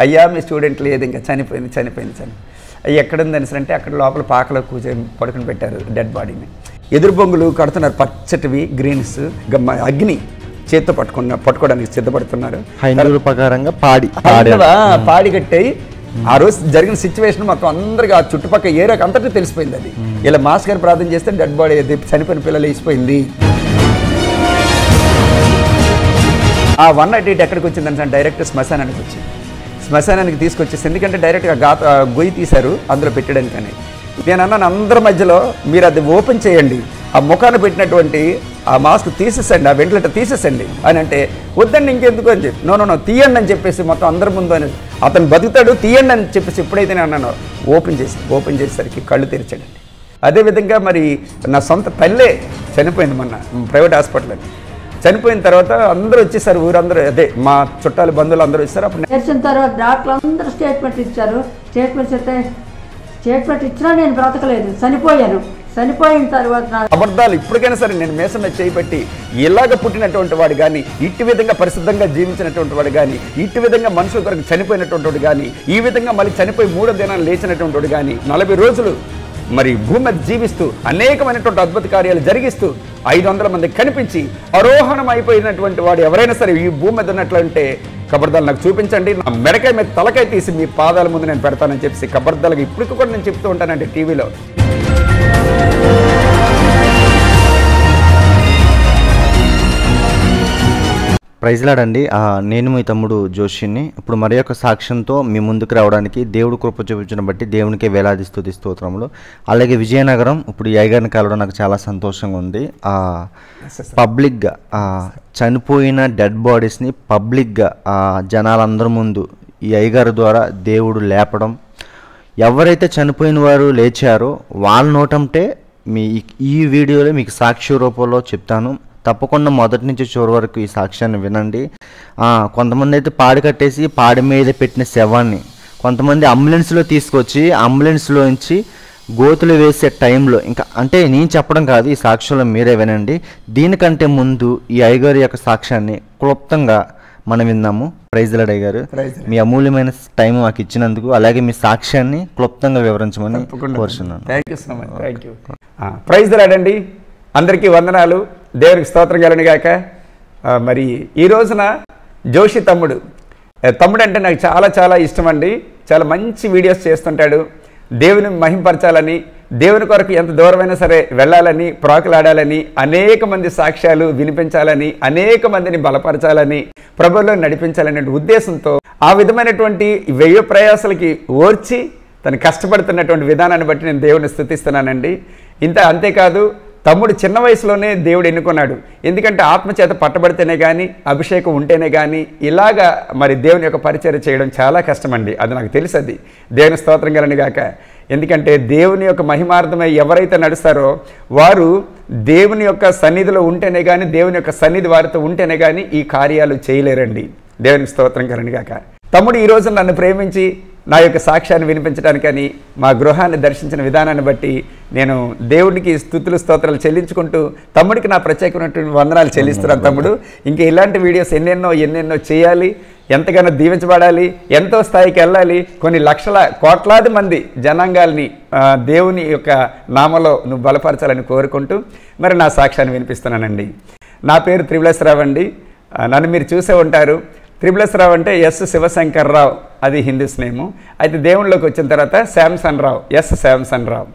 అయ్యా మీ స్టూడెంట్ లేదు, ఇంకా చనిపోయింది. అయ్యి ఎక్కడుందని అంటే అక్కడ లోపల పాకలో పడుకుని పెట్టారు డెడ్ బాడీని. ఎదురు బొంగులు కడుతున్నారు, పచ్చటివి గ్రీన్స్, అగ్ని చేత్తో పట్టుకోవడానికి సిద్ధపడుతున్నారు. హైందవుల ప్రకారంగా పాడి కట్టాయి. ఆ రోజు జరిగిన సిచ్యువేషన్ మొత్తం అందరికీ ఆ చుట్టుపక్కల ఏరియాకి అంతటా తెలిసిపోయింది. అది ఇలా మాస్ గారు ప్రార్థన చేస్తే డెడ్ బాడీ చనిపోయిన పిల్లలు వేసిపోయింది. ఆ 188 ఎక్కడికి వచ్చిందని డైరెక్ట్ శ్మశానానికి వచ్చింది. శ్మశానానికి తీసుకొచ్చేసి ఎందుకంటే డైరెక్ట్గా గొయ్యి తీశారు అందులో పెట్టడానికి. అని నేను అన్నాను అందరి మధ్యలో మీరు అది ఓపెన్ చేయండి, ఆ ముఖాన్ని పెట్టినటువంటి ఆ మాస్క్ తీసేసండి, ఆ వెంటిలేటర్ తీసేసండి అని అంటే వద్దండి ఇంకెందుకు అని చెప్పి నో తీయండి అని చెప్పేసి మొత్తం అందరి ముందు అని అతను బతుకుతాడు తీయండి అని చెప్పేసి ఎప్పుడైతే నేను అన్నానో ఓపెన్ చేసేసరికి కళ్ళు తెరిచాడండి. అదేవిధంగా మరి నా సొంత తల్లే చనిపోయింది మొన్న ప్రైవేట్ హాస్పిటల్. చనిపోయిన తర్వాత అందరూ వచ్చేసారు, ఊరందరూ అదే మా చుట్టాలు బంధువులు అందరూ వచ్చారు. అప్పుడు తెలిసిన తర్వాత డాక్టర్లు అందరూ స్టేట్మెంట్ ఇచ్చారు. స్టేట్మెంట్ ఇచ్చినా నేను బ్రతకలేదు, చనిపోయిన తర్వాత అబద్ధాలు ఇప్పటికైనా సరే నేను మేసం మీద చేయిపెట్టి ఇలాగ పుట్టినటువంటి వాడు కానీ, ఇట్టి విధంగా పరిశుద్ధంగా జీవించినటువంటి వాడు కానీ, ఇట్టి విధంగా మనుషుల కొరకు చనిపోయినటువంటి వాడు కానీ, ఈ విధంగా మళ్ళీ చనిపోయి 3వ దినాన్ని లేచినటువంటి వాడు కానీ, 40 రోజులు మరి భూమి మీద జీవిస్తూ అనేకమైనటువంటి అద్భుత కార్యాలు జరిగిస్తూ 500 మంది కనిపించి ఆరోహణం అయిపోయినటువంటి వాడు ఎవరైనా సరే ఈ భూమి మీద ఉన్నట్లంటే కబర్దాలు నాకు చూపించండి, నా మెడకాయ మీద తలకాయ తీసి మీ పాదాల ముందు నేను పెడతానని చెప్పేసి కబర్దాలుగా ఇప్పటికి కూడా నేను చెప్తూ ఉంటానంటే టీవీలో. ప్రైజ్లాడండి. నేను మీ తమ్ముడు జోషిని. ఇప్పుడు మరి యొక్క సాక్ష్యంతో మీ ముందుకు రావడానికి దేవుడు కృప చూపించిన బట్టి దేవునికే వేలాది స్తుతి స్తోత్రములు. అలాగే విజయనగరం ఇప్పుడు ఈ అయ్యగారిని కలవడం నాకు చాలా సంతోషంగా ఉంది. పబ్లిక్గా చనిపోయిన డెడ్ బాడీస్ని పబ్లిక్గా జనాలందరి ముందు ఈ అయ్యగారి ద్వారా దేవుడు లేపడం, ఎవరైతే చనిపోయిన వారు లేచారో వాళ్ళ నోటంటే ఈ వీడియోలో మీకు సాక్షి రూపంలో చెప్తాను. తప్పకుండా మొదటి నుంచి చివరి వరకు ఈ సాక్ష్యాన్ని వినండి. కొంతమంది అయితే పాడి కట్టేసి పాడి మీద పెట్టిన శవాన్ని కొంతమంది అంబులెన్స్లో తీసుకొచ్చి అంబులెన్స్లోంచి గోతులు వేసే టైంలో ఇంకా అంటే నేను చెప్పడం కాదు, ఈ సాక్ష్యంలో మీరే వినండి. దీనికంటే ముందు ఈ అయ్యగారి యొక్క సాక్ష్యాన్ని క్లుప్తంగా మనం విందాము. ప్రైజ్ లార్డ్ అయ్యగారు, మీ అమూల్యమైన టైం మాకు ఇచ్చినందుకు అలాగే మీ సాక్ష్యాన్ని క్లుప్తంగా వివరించమని కోరుచున్నాను. ప్రైజ్ లార్డ్ అండి, అందరికీ వందనాలు, దేవునికి స్తోత్రం కలుగునుగాక. మరి ఈ రోజున జోషి తమ్ముడు అంటే నాకు చాలా చాలా ఇష్టం అండి. చాలా మంచి వీడియోస్ చేస్తుంటాడు. దేవుని మహింపరచాలని, దేవుని కొరకు ఎంత దూరమైనా సరే వెళ్ళాలని, ప్రాకులాడాలని, అనేక మంది సాక్ష్యాలు వినిపించాలని, అనేక మందిని బలపరచాలని, ప్రభువులో నడిపించాలనే ఉద్దేశంతో ఆ విధమైనటువంటి వ్యయ ప్రయాసాలకి ఓర్చి తను కష్టపడుతున్నటువంటి విధానాన్ని బట్టి నేను దేవుని స్తుతిస్తున్నానండి. అంతేకాదు తమ్ముడు చిన్న వయసులోనే దేవుడు ఎన్నుకున్నాడు. ఎందుకంటే ఆత్మచేత పట్టబడితేనే కానీ, అభిషేకం ఉంటేనే కానీ ఇలాగా మరి దేవుని యొక్క పరిచర్య చేయడం చాలా కష్టమండి. అది నాకు తెలుసు. అది దేవుని స్తోత్రం కలుగునుగాక. ఎందుకంటే దేవుని యొక్క మహిమార్థమై ఎవరైతే నడుస్తారో వారు దేవుని యొక్క సన్నిధిలో ఉంటేనే కానీ, దేవుని యొక్క సన్నిధి వారితో ఉంటేనే కానీ ఈ కార్యాలు చేయలేరండి. దేవునికి స్తోత్రం కలుగునుగాక. తమ్ముడు ఈరోజు నన్ను ప్రేమించి నా యొక్క సాక్ష్యాన్ని వినిపించడానికని మా గృహాన్ని దర్శించిన విధానాన్ని బట్టి నేను దేవుడికి స్తుతులు స్తోత్రాలు చెల్లించుకుంటూ తమ్ముడికి నా ప్రత్యేకమైనటువంటి వందనాలు చెల్లిస్తున్నాను. తమ్ముడు ఇంకా ఇలాంటి వీడియోస్ ఎన్నెన్నో చేయాలి, ఎంతగానో దీవించబడాలి, ఎంతో స్థాయికి వెళ్ళాలి, కొన్ని లక్షల కోట్లాది మంది జనాంగాల్ని దేవుని యొక్క నామలో నువ్వు బలపరచాలని కోరుకుంటూ మరి నా సాక్ష్యాన్ని వినిపిస్తున్నానండి. నా పేరు త్రిపులేశ్వరరావు అండి. నన్ను మీరు చూసే ఉంటారు. త్రిపులేశ్వరరావు అంటే ఎస్ శివశంకర్ రావు, అది హిందూస్ నేము. అయితే దేవునిలోకి వచ్చిన తర్వాత శాంసన్ రావు, ఎస్ శాంసన్ రావు.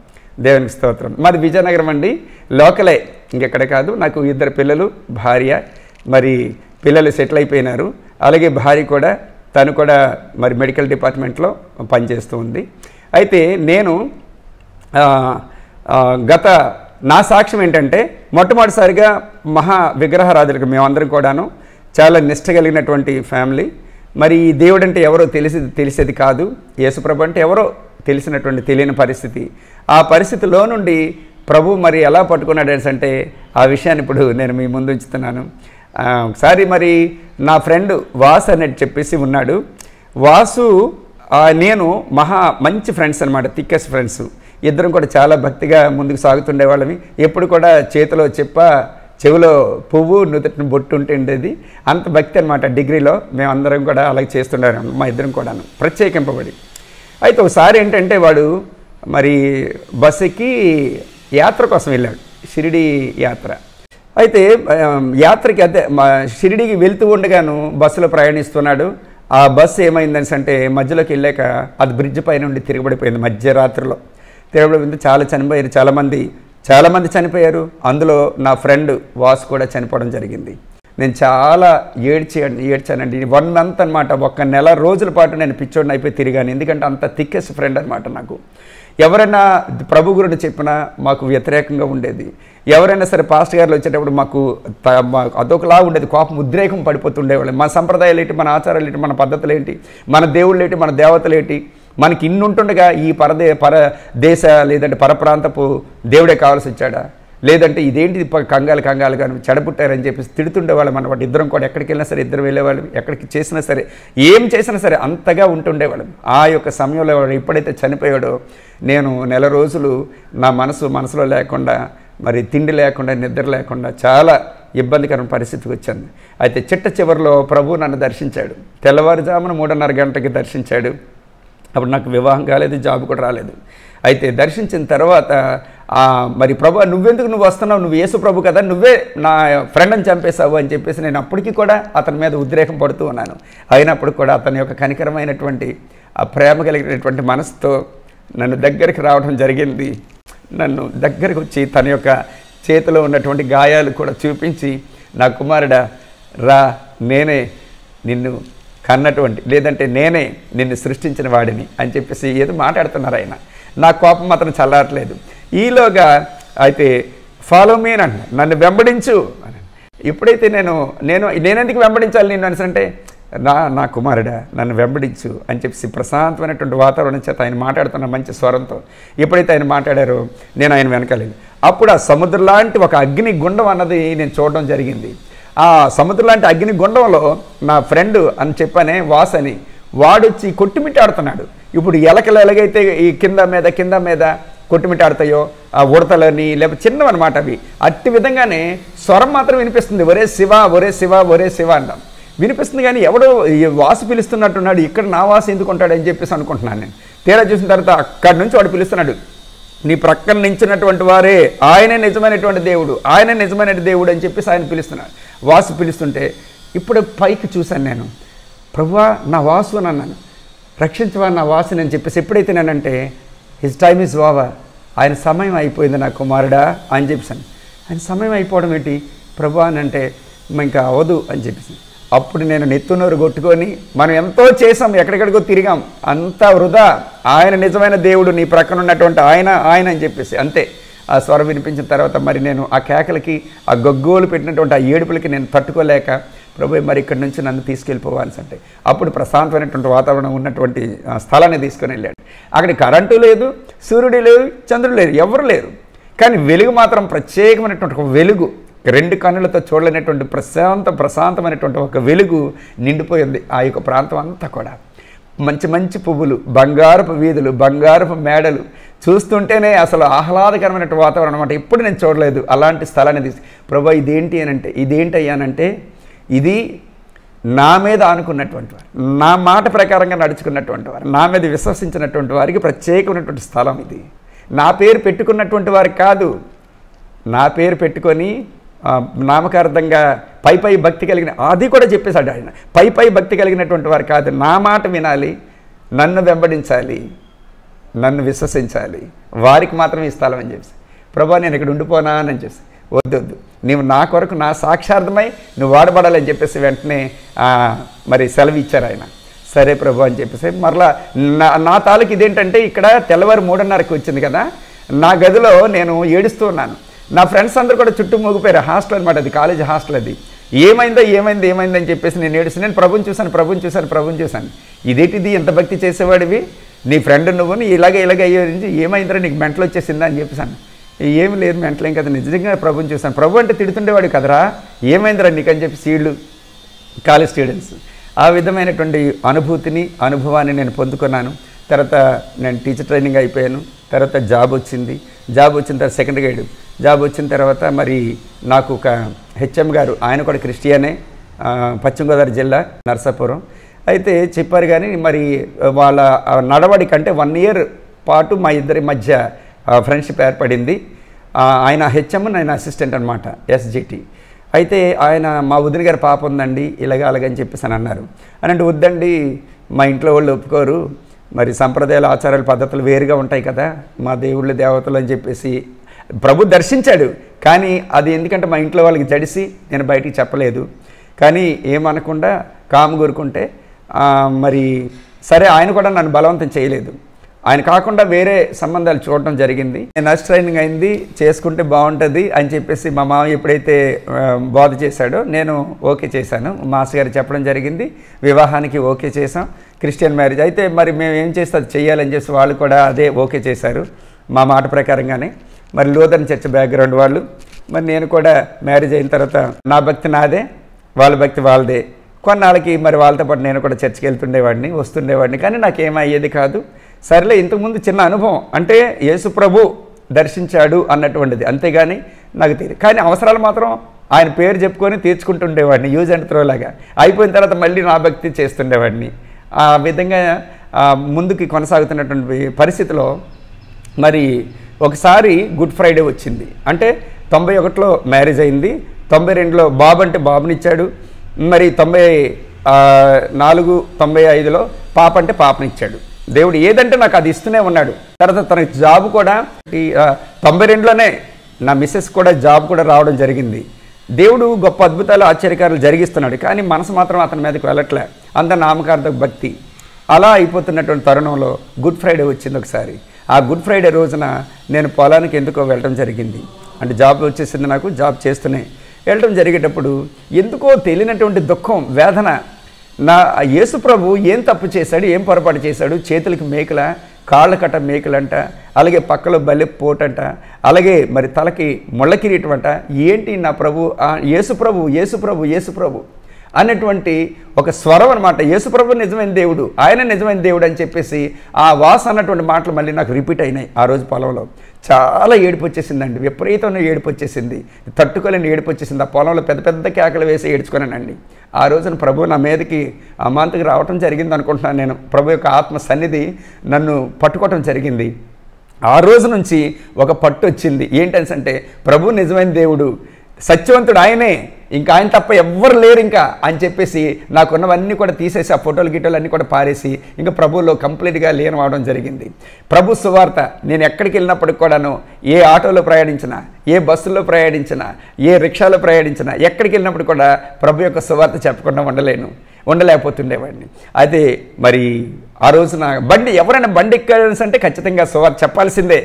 దేవునికి స్తోత్రం. మాది విజయనగరం అండి, లోకలే, ఇంకెక్కడ కాదు. నాకు 2 పిల్లలు, భార్య. మరి పిల్లలు సెటిల్ అయిపోయినారు. అలాగే భార్య కూడా, తను కూడా మరి మెడికల్ డిపార్ట్మెంట్లో పనిచేస్తూ ఉంది. అయితే నేను నా సాక్ష్యం ఏంటంటే మొట్టమొదటిసారిగా మహా విగ్రహారాధులకు మేమందరం కూడాను చాలా నిష్ట కలిగినటువంటి ఫ్యామిలీ. మరి ఈ దేవుడు అంటే ఎవరో తెలిసేది కాదు, యేసుప్రభు అంటే ఎవరో తెలియని పరిస్థితి. ఆ పరిస్థితిలో నుండి ప్రభు మరి ఎలా పట్టుకున్నాడు అంటే ఆ విషయాన్ని ఇప్పుడు నేను మీ ముందు ఉంచుతున్నాను. ఒకసారి మరి నా ఫ్రెండ్ వాసు అనేది చెప్పేసి ఉన్నాడు. వాసు నేను మంచి ఫ్రెండ్స్ అనమాట, థిక్కెస్ట్ ఫ్రెండ్స్. ఇద్దరం కూడా చాలా భక్తిగా ముందుకు సాగుతుండేవాళ్ళమి. ఎప్పుడు కూడా చేతిలో చెవిలో పువ్వు నుదుటిని బొట్టు ఉంటే ఉండేది. అంత భక్తి అనమాట. డిగ్రీలో మేమందరం కూడా అలాగే చేస్తుండారు, మా ఇద్దరం కూడాను ప్రత్యేకింపబడి. అయితే ఒకసారి ఏంటంటే వాడు మరి బస్సుకి యాత్ర కోసం వెళ్ళాడు, షిరిడి యాత్ర. అయితే యాత్రకి అదే షిరిడికి వెళ్తూ ఉండగాను బస్సులో ప్రయాణిస్తున్నాడు. ఆ బస్సు ఏమైందని అంటే మధ్యలోకి వెళ్ళాక అది బ్రిడ్జ్ పై నుండి తిరగబడిపోయింది. మధ్యరాత్రిలో తిరగబడిపోయింది. చనిపోయారు, చాలామంది చనిపోయారు. అందులో నా ఫ్రెండ్ వాసు కూడా చనిపోవడం జరిగింది. నేను చాలా ఏడ్చానండి. 1 month అనమాట. 1 నెల రోజుల పాటు నేను పిచ్చోడిని అయిపోయి తిరిగాను. ఎందుకంటే అంత థిక్కెస్ట్ ఫ్రెండ్ అనమాట నాకు. ఎవరైనా ప్రభు గురించి చెప్పినా మాకు వ్యతిరేకంగా ఉండేది. ఎవరైనా సరే పాస్టర్ గారు వచ్చేటప్పుడు మాకు అదొకలా ఉండేది, కోపం ఉద్రేకం పడిపోతుండేవాళ్ళు. మన సంప్రదాయాలు ఏంటి, మన ఆచారాలు ఏంటి, మన పద్ధతులు ఏంటి, మన దేవుళ్ళు ఏంటి, మన దేవతలు ఏంటి, మనకి ఇన్ని ఉంటుండగా ఈ పరదేశ లేదంటే పరప్రాంతపు దేవుడే కావాల్సి వచ్చాడా, లేదంటే ఇదేంటి కంగాలుగా చెడపుట్టారని చెప్పేసి తిడుతుండేవాళ్ళం అన్నమాట. ఇద్దరం కూడా ఎక్కడికి వెళ్ళినా సరే ఇద్దరు వెళ్ళేవాళ్ళం, ఎక్కడికి చేసినా సరే ఏం చేసినా సరే అంతగా ఉంటుండేవాళ్ళం. ఆ యొక్క సమయంలో ఎప్పుడైతే చనిపోయాడో నేను నెల రోజులు నా మనసులో లేకుండా, మరి తిండి లేకుండా, నిద్ర లేకుండా చాలా ఇబ్బందికరమైన పరిస్థితికి వచ్చాను. అయితే చివరిలో ప్రభు నన్ను దర్శించాడు. తెల్లవారుజామున 3:30 గంటకి దర్శించాడు. అప్పుడు నాకు వివాహం కాలేదు, జాబ్ కూడా రాలేదు. అయితే దర్శించిన తర్వాత మరి ప్రభు నువ్వు వస్తున్నావు, నువ్వు యేసు ప్రభు కదా, నువ్వే నా ఫ్రెండ్ని చంపేశావు అని చెప్పేసి నేను అప్పటికి కూడా అతని మీద ఉద్రేకం పడుతూ ఉన్నాను. అయినప్పుడు కూడా అతని యొక్క కనికరమైనటువంటి ఆ ప్రేమ కలిగినటువంటి మనసుతో నన్ను దగ్గరికి రావడం జరిగింది. నన్ను దగ్గరికి వచ్చి తన యొక్క చేతిలో ఉన్నటువంటి గాయాలు కూడా చూపించి, నా కుమారుడా రా, నేనే నిన్ను కన్నటువంటి, లేదంటే నేనే నిన్ను సృష్టించిన వాడిని అని చెప్పేసి ఏదో మాట్లాడుతున్నారు ఆయన. నా కోపం మాత్రం చల్లారట్లేదు. ఈలోగా అయితే ఫాలో మీ అని అంటున్నాను, నన్ను వెంబడించు అని. ఇప్పుడైతే నేనెందుకు వెంబడించాలి నిన్ను అంటే, నా కుమారుడా నన్ను వెంబడించు అని చెప్పేసి ప్రశాంతమైనటువంటి వాతావరణం చేత ఆయన మాట్లాడుతున్న మంచి స్వరంతో ఎప్పుడైతే ఆయన మాట్లాడారో నేను ఆయన వెనకాలేదు. అప్పుడు ఆ సముద్రం లాంటి ఒక అగ్ని గుండం అన్నది నేను చూడడం జరిగింది. ఆ సముద్రం లాంటి అగ్ని గుండంలో నా ఫ్రెండ్ అని చెప్పానే వాస్ అని, వాడొచ్చి కొట్టుమిట్టాడుతున్నాడు. ఇప్పుడు ఎలకలు ఎలాగైతే ఈ కింద మీద కొట్టుమిట్టాడతాయో ఆ ఉడతలని లేకపోతే చిన్నవన్నమాట అవి, అట్టి విధంగానే స్వరం మాత్రం వినిపిస్తుంది, ఒరే శివ ఒరే శివ ఒరే శివ అంటాం వినిపిస్తుంది. కానీ ఎవడో వాసు పిలుస్తున్నట్టున్నాడు, ఇక్కడ నా వాసు ఎందుకు ఉంటాడని చెప్పేసి అనుకుంటున్నాను నేను. తీరా చూసిన తర్వాత అక్కడి నుంచి వాడు పిలుస్తున్నాడు, నీ ప్రక్కన నించినటువంటి వారే ఆయనే నిజమైనటువంటి దేవుడు, ఆయనే నిజమైన దేవుడు అని చెప్పేసి ఆయన పిలుస్తున్నాడు. వాసు పిలుస్తుంటే ఇప్పుడు పైకి చూశాను నేను, ప్రభువా నా వాసు అని అన్నాను, రక్షించవా నా వాసుని అని చెప్పేసి ఎప్పుడైతే నేనంటే హిస్ టైమ్ ఈజ్ ఓవర్, ఆయన సమయం అయిపోయింది నా కుమారుడా అని చెప్పేసాను. ఆయన సమయం అయిపోవడం ఏంటి ప్రభువా అని అంటే ఇంకా అవదు అని చెప్పేసి అప్పుడు నేను నెత్తునోరు కొట్టుకొని, మనం ఎంతో చేసాం, ఎక్కడెక్కడికో తిరిగాం, అంతా వృధా, ఆయన నిజమైన దేవుడు, నీ ప్రక్కన ఉన్నటువంటి ఆయన అని చెప్పేసి అంతే. ఆ స్వరం వినిపించిన తర్వాత మరి నేను ఆ కేకలకి, ఆ గగ్గోలు పెట్టినటువంటి ఆ ఏడుపులకి నేను తట్టుకోలేక, ప్రభు మరి ఇక్కడి నుంచి నన్ను తీసుకెళ్ళిపోవాల్సి అంటే అప్పుడు ప్రశాంతమైనటువంటి వాతావరణం ఉన్నటువంటి స్థలాన్ని తీసుకొని వెళ్ళాడు. అక్కడ కరెంటు లేదు, సూర్యుడు లేదు, చంద్రుడు లేదు, ఎవరు లేరు. కానీ వెలుగు మాత్రం ప్రత్యేకమైనటువంటి ఒక వెలుగు, 2 కన్నులతో చూడలేనటువంటి ప్రశాంతమైనటువంటి ఒక వెలుగు నిండిపోయింది ఆ యొక్క ప్రాంతం అంతా కూడా. మంచి పువ్వులు, బంగారపు వీధులు, బంగారపు మేడలు చూస్తుంటేనే అసలు ఆహ్లాదకరమైనటువంటి వాతావరణం అనమాట. ఎప్పుడు నేను చూడలేదు అలాంటి స్థలాన్ని తీసి, ప్రభు ఇదేంటి అయ్యానంటే ఇది నా మీద ఆనుకున్నటువంటి వారు, నా మాట ప్రకారంగా నడుచుకున్నటువంటి వారు, నా మీద విశ్వసించినటువంటి వారికి ప్రత్యేకమైనటువంటి స్థలం ఇది. నా పేరు పెట్టుకున్నటువంటి వారికి కాదు, నా పేరు పెట్టుకొని నామకార్థంగా పై భక్తి కలిగిన, అది కూడా చెప్పేశాడు ఆయన, పై భక్తి కలిగినటువంటి వారు కాదు, నా మాట వినాలి, నన్ను వెంబడించాలి, నన్ను విశ్వసించాలి, వారికి మాత్రమే ఈ స్థలం అని చెప్పేసి. ప్రభా నేను ఇక్కడ ఉండిపోనా అని చెప్పేసి, వద్దు నీవు నా కొరకు నా సాక్షార్థమై నువ్వు వాడబడాలని చెప్పేసి వెంటనే మరి సెలవు ఇచ్చారు ఆయన. సరే ప్రభు అని చెప్పేసి మరలా నా తాలూకు ఇదేంటంటే, ఇక్కడ తెల్లవారు 3:30కి వచ్చింది కదా, నా గదిలో నేను ఏడుస్తూ ఉన్నాను. నా ఫ్రెండ్స్ అందరూ కూడా చుట్టూ మోగిపోయారు. హాస్టల్ అనమాట, అది కాలేజ్ హాస్టల్. అది ఏమైంది అని చెప్పేసి నేను ఏడుస్తాను. నేను ప్రభుని చూశాను. ఇదేంటిది, ఎంత భక్తి చేసేవాడివి, నీ ఫ్రెండ్ నువ్వు ఇలాగే అయ్యే ఏమైందిరా నీకు మెంటలు వచ్చేసిందా అని చెప్పేసాను. ఏమి లేదు, మెంటలు ఏం కదా, నిజంగా ప్రభుని చూశాను. ప్రభు అంటే తిడుతుండేవాడు కదరా, ఏమైందిరా నీకు అని చెప్పి వీళ్ళు కాలేజ్ స్టూడెంట్స్ ఆ విధమైనటువంటి అనుభవాన్ని నేను పొందుకున్నాను. తర్వాత నేను టీచర్ ట్రైనింగ్ అయిపోయాను. తర్వాత జాబ్ వచ్చిన తర్వాత సెకండ్ గ్రేడ్ జాబ్ వచ్చిన తర్వాత మరి నాకు ఒక హెచ్ఎం గారు, ఆయన కూడా క్రిస్టియనే, పశ్చిమ గోదావరి జిల్లా నరసాపురం. అయితే చెప్పారు కానీ మరి వాళ్ళ నడవడి కంటే 1 ఇయర్ పాటు మా ఇద్దరి మధ్య ఫ్రెండ్షిప్ ఏర్పడింది. ఆయన హెచ్ఎం, నేను అసిస్టెంట్ అనమాట, ఎస్జిటి. అయితే ఆయన మా వదిన గారి పాప ఉందండి ఇలాగ అలాగని చెప్పేసి అని అన్నారు. అని అంటే వద్దండి, మా ఇంట్లో వాళ్ళు ఒప్పుకోరు, మరి సంప్రదాయాలు ఆచారాలు పద్ధతులు వేరుగా ఉంటాయి కదా, మా దేవుళ్ళు దేవతలు అని చెప్పేసి ప్రభు దర్శించాడు. కానీ అది ఎందుకంటే మా ఇంట్లో వాళ్ళకి జడిసి నేను బయటికి చెప్పలేదు. కానీ ఏమనకుండా కాము కోరుకుంటే మరి సరే, ఆయన కూడా నన్ను బలవంతం చేయలేదు. ఆయన కాకుండా వేరే సంబంధాలు చూడటం జరిగింది. నర్స్ ట్రైనింగ్ అయింది, చేసుకుంటే బాగుంటుంది అని చెప్పేసి మా మామ ఎప్పుడైతే బోధ చేశాడో నేను ఓకే చేశాను. మాస్టర్ గారు చెప్పడం జరిగింది, వివాహానికి ఓకే చేసాం, క్రిస్టియన్ మ్యారేజ్. అయితే మరి మేము ఏం చేస్తే అది చెయ్యాలని చెప్పి వాళ్ళు కూడా అదే ఓకే చేశారు మా మాట ప్రకారంగానే. మరి లూథరన్ చర్చ్ బ్యాక్గ్రౌండ్ వాళ్ళు. మరి నేను కూడా మ్యారేజ్ అయిన తర్వాత నా భక్తి నాదే, వాళ్ళ భక్తి వాళ్ళదే. కొన్నాళ్ళకి మరి వాళ్ళతో పాటు నేను కూడా చర్చికి వెళ్తుండేవాడిని, వస్తుండేవాడిని. కానీ నాకేమయ్యేది కాదు. సరేలే, ఇంతకుముందు చిన్న అనుభవం అంటే యేసు ప్రభు దర్శించాడు అన్నటువంటిది, అంతేగాని నాకు తెలియదు. కానీ అవసరాలు మాత్రం ఆయన పేరు చెప్పుకొని తీర్చుకుంటుండేవాడిని, యూజ్ అండ్ త్రో లాగా. అయిపోయిన తర్వాత మళ్ళీ నా భక్తి చేస్తుండేవాడిని. ఆ విధంగా ముందుకి కొనసాగుతున్నటువంటి పరిస్థితిలో మరి ఒకసారి గుడ్ ఫ్రైడే వచ్చింది. అంటే 91లో మ్యారేజ్ అయింది, 92లో బాబు అంటే బాబునిచ్చాడు. మరి 94, 95లో పాప అంటే పాపనిచ్చాడు. దేవుడు ఏదంటే నాకు అది ఇస్తూనే ఉన్నాడు. తర్వాత తనకి జాబ్ కూడా 92లోనే నా మిస్సెస్ కూడా జాబ్ కూడా రావడం జరిగింది. దేవుడు గొప్ప అద్భుతాలు ఆశ్చర్యకారాలు జరిగిస్తున్నాడు. కానీ మనసు మాత్రం అతని మీదకి వెళ్ళట్లే, అంత నామకార్థ భక్తి. అలా అయిపోతున్నటువంటి తరుణంలో గుడ్ ఫ్రైడే వచ్చింది ఒకసారి. ఆ గుడ్ ఫ్రైడే రోజున నేను పొలానికి ఎందుకో వెళ్ళడం జరిగింది. అంటే జాబ్ వచ్చేసింది నాకు, జాబ్ చేస్తూనే వెళ్ళడం జరిగేటప్పుడు ఎందుకో తెలియనటువంటి దుఃఖం, వేదన. నా యేసు ప్రభు ఏం తప్పు చేశాడు, ఏం పొరపాటు చేశాడు? చేతులకి మేకల, కాళ్ళ కట్ట మేకలంట, అలాగే పక్కలో బల్లె పోటంట, అలాగే మరి తలకి ముళ్ళ కిరీటం అంట. ఏంటి నా ప్రభు, యేసు ప్రభు, యేసు ప్రభు, యేసు ప్రభు అనేటువంటి ఒక స్వరం అనమాట. యేసు ప్రభు నిజమైన దేవుడు, ఆయన నిజమైన దేవుడు అని చెప్పేసి ఆ వాస అన్నటువంటి మాటలు మళ్ళీ నాకు రిపీట్ అయినాయి. ఆ రోజు పొలంలో చాలా ఏడుపు వచ్చేసిందండి, విపరీతమైన ఏడుపు వచ్చేసింది, తట్టుకోలేని ఏడుపు వచ్చేసింది. ఆ పొలంలో పెద్ద పెద్ద కేకలు వేసి ఏడ్చుకున్నానండి. ఆ రోజున ప్రభు నా మీదకి అమాంతకి రావటం జరిగింది అనుకుంటున్నాను నేను. ప్రభు యొక్క ఆత్మ సన్నిధి నన్ను పట్టుకోవటం జరిగింది. ఆ రోజు నుంచి ఒక పట్టు వచ్చింది. ఏంటంటే ప్రభు నిజమైన దేవుడు, సత్యవంతుడు ఆయనే, ఇంకా ఆయన తప్ప ఎవ్వరు లేరు ఇంకా అని చెప్పేసి నాకున్నవన్నీ కూడా తీసేసి ఆ ఫోటోలు గిటోలు అన్నీ కూడా పారేసి ఇంకా ప్రభువులో కంప్లీట్గా లీనం అవడం జరిగింది. ప్రభు సువార్త నేను ఎక్కడికి వెళ్ళినప్పటికి కూడాను, ఏ ఆటోలో ప్రయాణించినా, ఏ బస్సులో ప్రయాణించినా, ఏ రిక్షాలో ప్రయాణించినా, ఎక్కడికి వెళ్ళినప్పుడు కూడా ప్రభు యొక్క సువార్త చెప్పకుండా ఉండలేకపోతుండేవాడిని. అయితే మరి ఆ రోజున ఎవరైనా బండి ఎక్కాల్సి అంటే ఖచ్చితంగా సువార్త చెప్పాల్సిందే.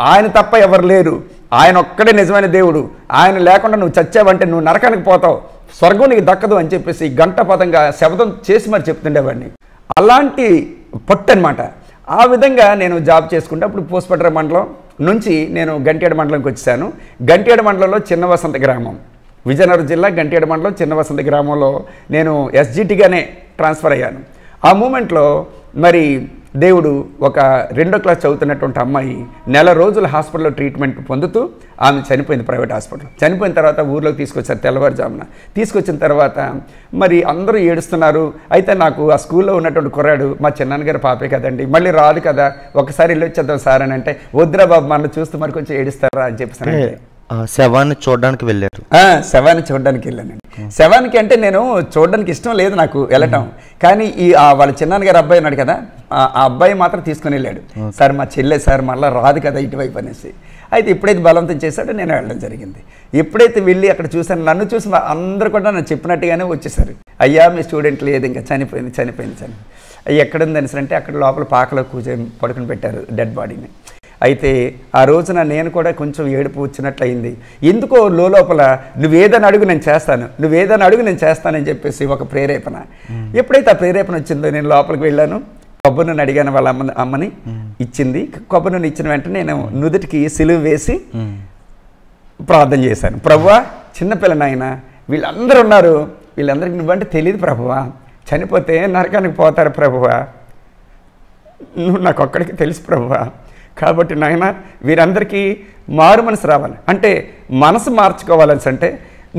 ఆయన తప్ప ఎవరు లేరు, ఆయన ఒక్కడే నిజమైన దేవుడు, ఆయన లేకుండా నువ్వు చచ్చావంటే నువ్వు నరకానికి పోతావు, స్వర్గం నీకు దక్కదు అని చెప్పేసి గంటపదంగా శబ్దం చేసి మరి చెప్తుండేవాడిని. అలాంటి పట్టు అనమాట. ఆ విధంగా నేను జాబ్ చేసుకుంటే అప్పుడు పోస్పట్ర మండలం నుంచి నేను గంట్యాడ మండలంకి వచ్చాను. గంట్యాడ మండలంలో చిన్న వసంత గ్రామం, విజయనగరం జిల్లా గంట్యాడ మండలం చిన్న వసంత గ్రామంలో నేను ఎస్జిటిగానే ట్రాన్స్ఫర్ అయ్యాను. ఆ మూమెంట్లో మరి దేవుడు ఒక 2వ క్లాస్ చదువుతున్నటువంటి అమ్మాయి నెల రోజులు హాస్పిటల్లో ట్రీట్మెంట్ పొందుతూ ఆమె చనిపోయింది, ప్రైవేట్ హాస్పిటల్. చనిపోయిన తర్వాత ఊర్లోకి తీసుకొచ్చారు తెల్లవారుజామున. తీసుకొచ్చిన తర్వాత మరి అందరూ ఏడుస్తున్నారు. అయితే నాకు ఆ స్కూల్లో ఉన్నటువంటి కుర్రాడు, మా చిన్నాన్నగారి పాపే కదండి, మళ్ళీ రాదు కదా, ఒకసారి వెళ్ళి వచ్చేద్దాం సార్ అని అంటే, వద్దురా బాబు మన చూస్తూ మరి కొంచెం ఏడుస్తారా అని చెప్పేసి శవాన్ని చూడడానికి వెళ్ళారు. శవాన్ని చూడడానికి వెళ్ళానండి. శవానికి అంటే నేను చూడడానికి ఇష్టం లేదు నాకు వెళ్ళటం. కానీ వాళ్ళ చిన్నాన్నగారు అబ్బాయి ఉన్నాడు కదా, ఆ అబ్బాయి మాత్రం తీసుకుని వెళ్ళాడు. సార్ మా చెల్లె సార్ మళ్ళీ రాదు కదా ఇటువైపు అనేసి. అయితే ఎప్పుడైతే బలవంతం చేశాడో నేను వెళ్ళడం జరిగింది. ఎప్పుడైతే వెళ్ళి అక్కడ చూసాను, నన్ను చూసి అందరూ కూడా నన్ను చెప్పినట్టుగానే వచ్చేసారు. అయ్యా మీ స్టూడెంట్ లేదు, ఇంకా చనిపోయింది. ఎక్కడుంది అనేసి అంటే అక్కడ లోపల పాకలో కూర్చొని పడుకుని పెట్టారు డెడ్ బాడీని. అయితే ఆ రోజున నేను కూడా కొంచెం ఏడుపు వచ్చినట్లయింది. ఎందుకో లోపల నువ్వేదని అడుగు నేను చేస్తానని చెప్పేసి ఒక ప్రేరేపణ. ఎప్పుడైతే ఆ ప్రేరేపణ వచ్చిందో నేను లోపలికి వెళ్ళాను. కొబ్బరి నూనె అడిగాను, వాళ్ళ అమ్మని ఇచ్చింది. కొబ్బరి నూనె ఇచ్చిన వెంటనే నేను నుదుటికి సిలువ వేసి ప్రార్థన చేశాను. ప్రభువా, చిన్నపిల్ల నాయన, వీళ్ళందరూ ఉన్నారు, వీళ్ళందరికీ నువ్వంటే తెలియదు ప్రభువా, చనిపోతే నరకానికి పోతారు ప్రభువా, నువ్వు నాకు ఒక్కడికి తెలుసు ప్రభువా, కాబట్టి నాయన వీరందరికీ మారు మనసు రావాలి అంటే మనసు మార్చుకోవాలని అంటే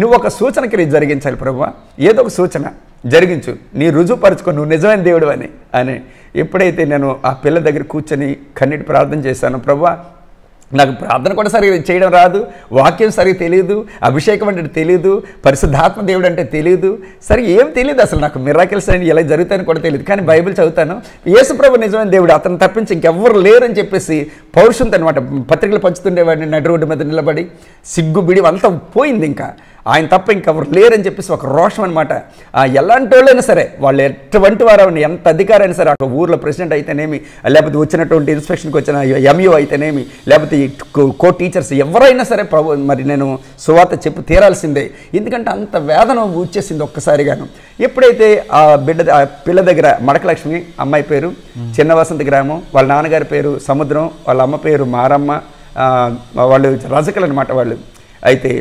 నువ్వు ఒక సూచన క్రియ జరిగించాలి ప్రభువా, ఏదో ఒక సూచన జరిగించు, నీ రుజువుపరచుకో నువ్వు నిజమైన దేవుడు అని ఎప్పుడైతే నేను ఆ పిల్ల దగ్గర కూర్చొని కన్నీటి ప్రార్థన చేశాను, ప్రభువా నాకు ప్రార్థన కూడా సరిగ్గా చేయడం రాదు, వాక్యం సరిగ్గా తెలియదు, అభిషేకం అంటే తెలియదు, పరిశుద్ధాత్మ దేవుడు అంటే తెలియదు, సరిగ్గా ఏం తెలియదు, అసలు నాకు మిరాకిల్స్ అని ఎలా జరుగుతాయని కూడా తెలియదు, కానీ బైబిల్ చదువుతాను, యేసుప్రభు నిజమైన దేవుడు, అతను తప్పించి ఇంకెవ్వరు లేరని చెప్పేసి పౌరుషంతో అనమాట పత్రికలు పంచుతుండేవాడిని, నడి రోడ్డు మీద నిలబడి సిగ్గు బిడి అంతా పోయింది, ఇంకా ఆయన తప్ప ఇంకెవరు లేరని చెప్పేసి ఒక రోషం అనమాట. ఎలాంటి వాళ్ళైనా సరే వాళ్ళు ఎటువంటి వారైనా ఎంత అధికారైనా సరే, ఒక ఊర్లో ప్రెసిడెంట్ అయితేనేమి, లేకపోతే వచ్చినటువంటి ఇన్స్పెక్షన్కి వచ్చిన ఎంఈఓ అయితేనేమి, లేకపోతే కో టీచర్స్ ఎవరైనా సరే మరి నేను సువార్త చెప్పి తీరాల్సిందే, ఎందుకంటే అంత వేదన వచ్చేసింది ఒక్కసారిగాను. ఎప్పుడైతే ఆ పిల్ల దగ్గర మడకలక్ష్మి అమ్మాయి పేరు చిన్న వసంత గ్రామం, వాళ్ళ నాన్నగారి పేరు సముద్రం, వాళ్ళ అమ్మ పేరు మారమ్మ, వాళ్ళు రజకలు అనమాట వాళ్ళు. అయితే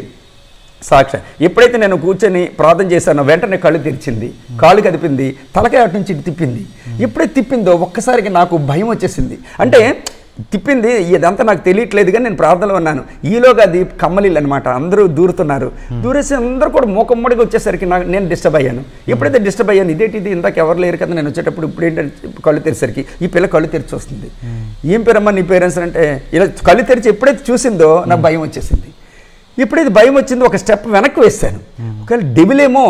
సాక్ష ఎప్పుడైతే నేను కూర్చొని ప్రార్థన చేశానో వెంటనే కళ్ళు తెరిచింది, కాళ్ళు కదిపింది, తలకాయ అటు నుంచి తిప్పింది. ఎప్పుడైతే తిప్పిందో ఒక్కసారికి నాకు భయం వచ్చేసింది. అంటే తిప్పింది ఇదంతా నాకు తెలియట్లేదు, కానీ నేను ప్రార్థనలో ఉన్నాను. ఈలోగా అది కమ్మలిల్లు అనమాట, అందరూ దూరుతున్నారు. దూరేసి అందరూ కూడా మూకమ్మడిగా వచ్చేసరికి నేను డిస్టర్బ్ అయ్యాను. ఎప్పుడైతే డిస్టర్బ్ అయ్యాను, ఇదేంటిది ఇందాక ఎవరు లేరు కదా, నేను వచ్చేటప్పుడు ఇప్పుడు ఏంటంటే కళ్ళు తెరిసరికి ఈ పిల్ల కళ్ళు తెరిచి వస్తుంది. ఏం పేరమ్మా నీ పేరెంట్స్ అంటే, ఇలా కళ్ళు తెరిచి ఎప్పుడైతే చూసిందో నాకు భయం వచ్చేసింది. ఎప్పుడైతే భయం వచ్చిందో ఒక స్టెప్ వెనక్కి వేశాను. ఒకవేళ డెవిలేమో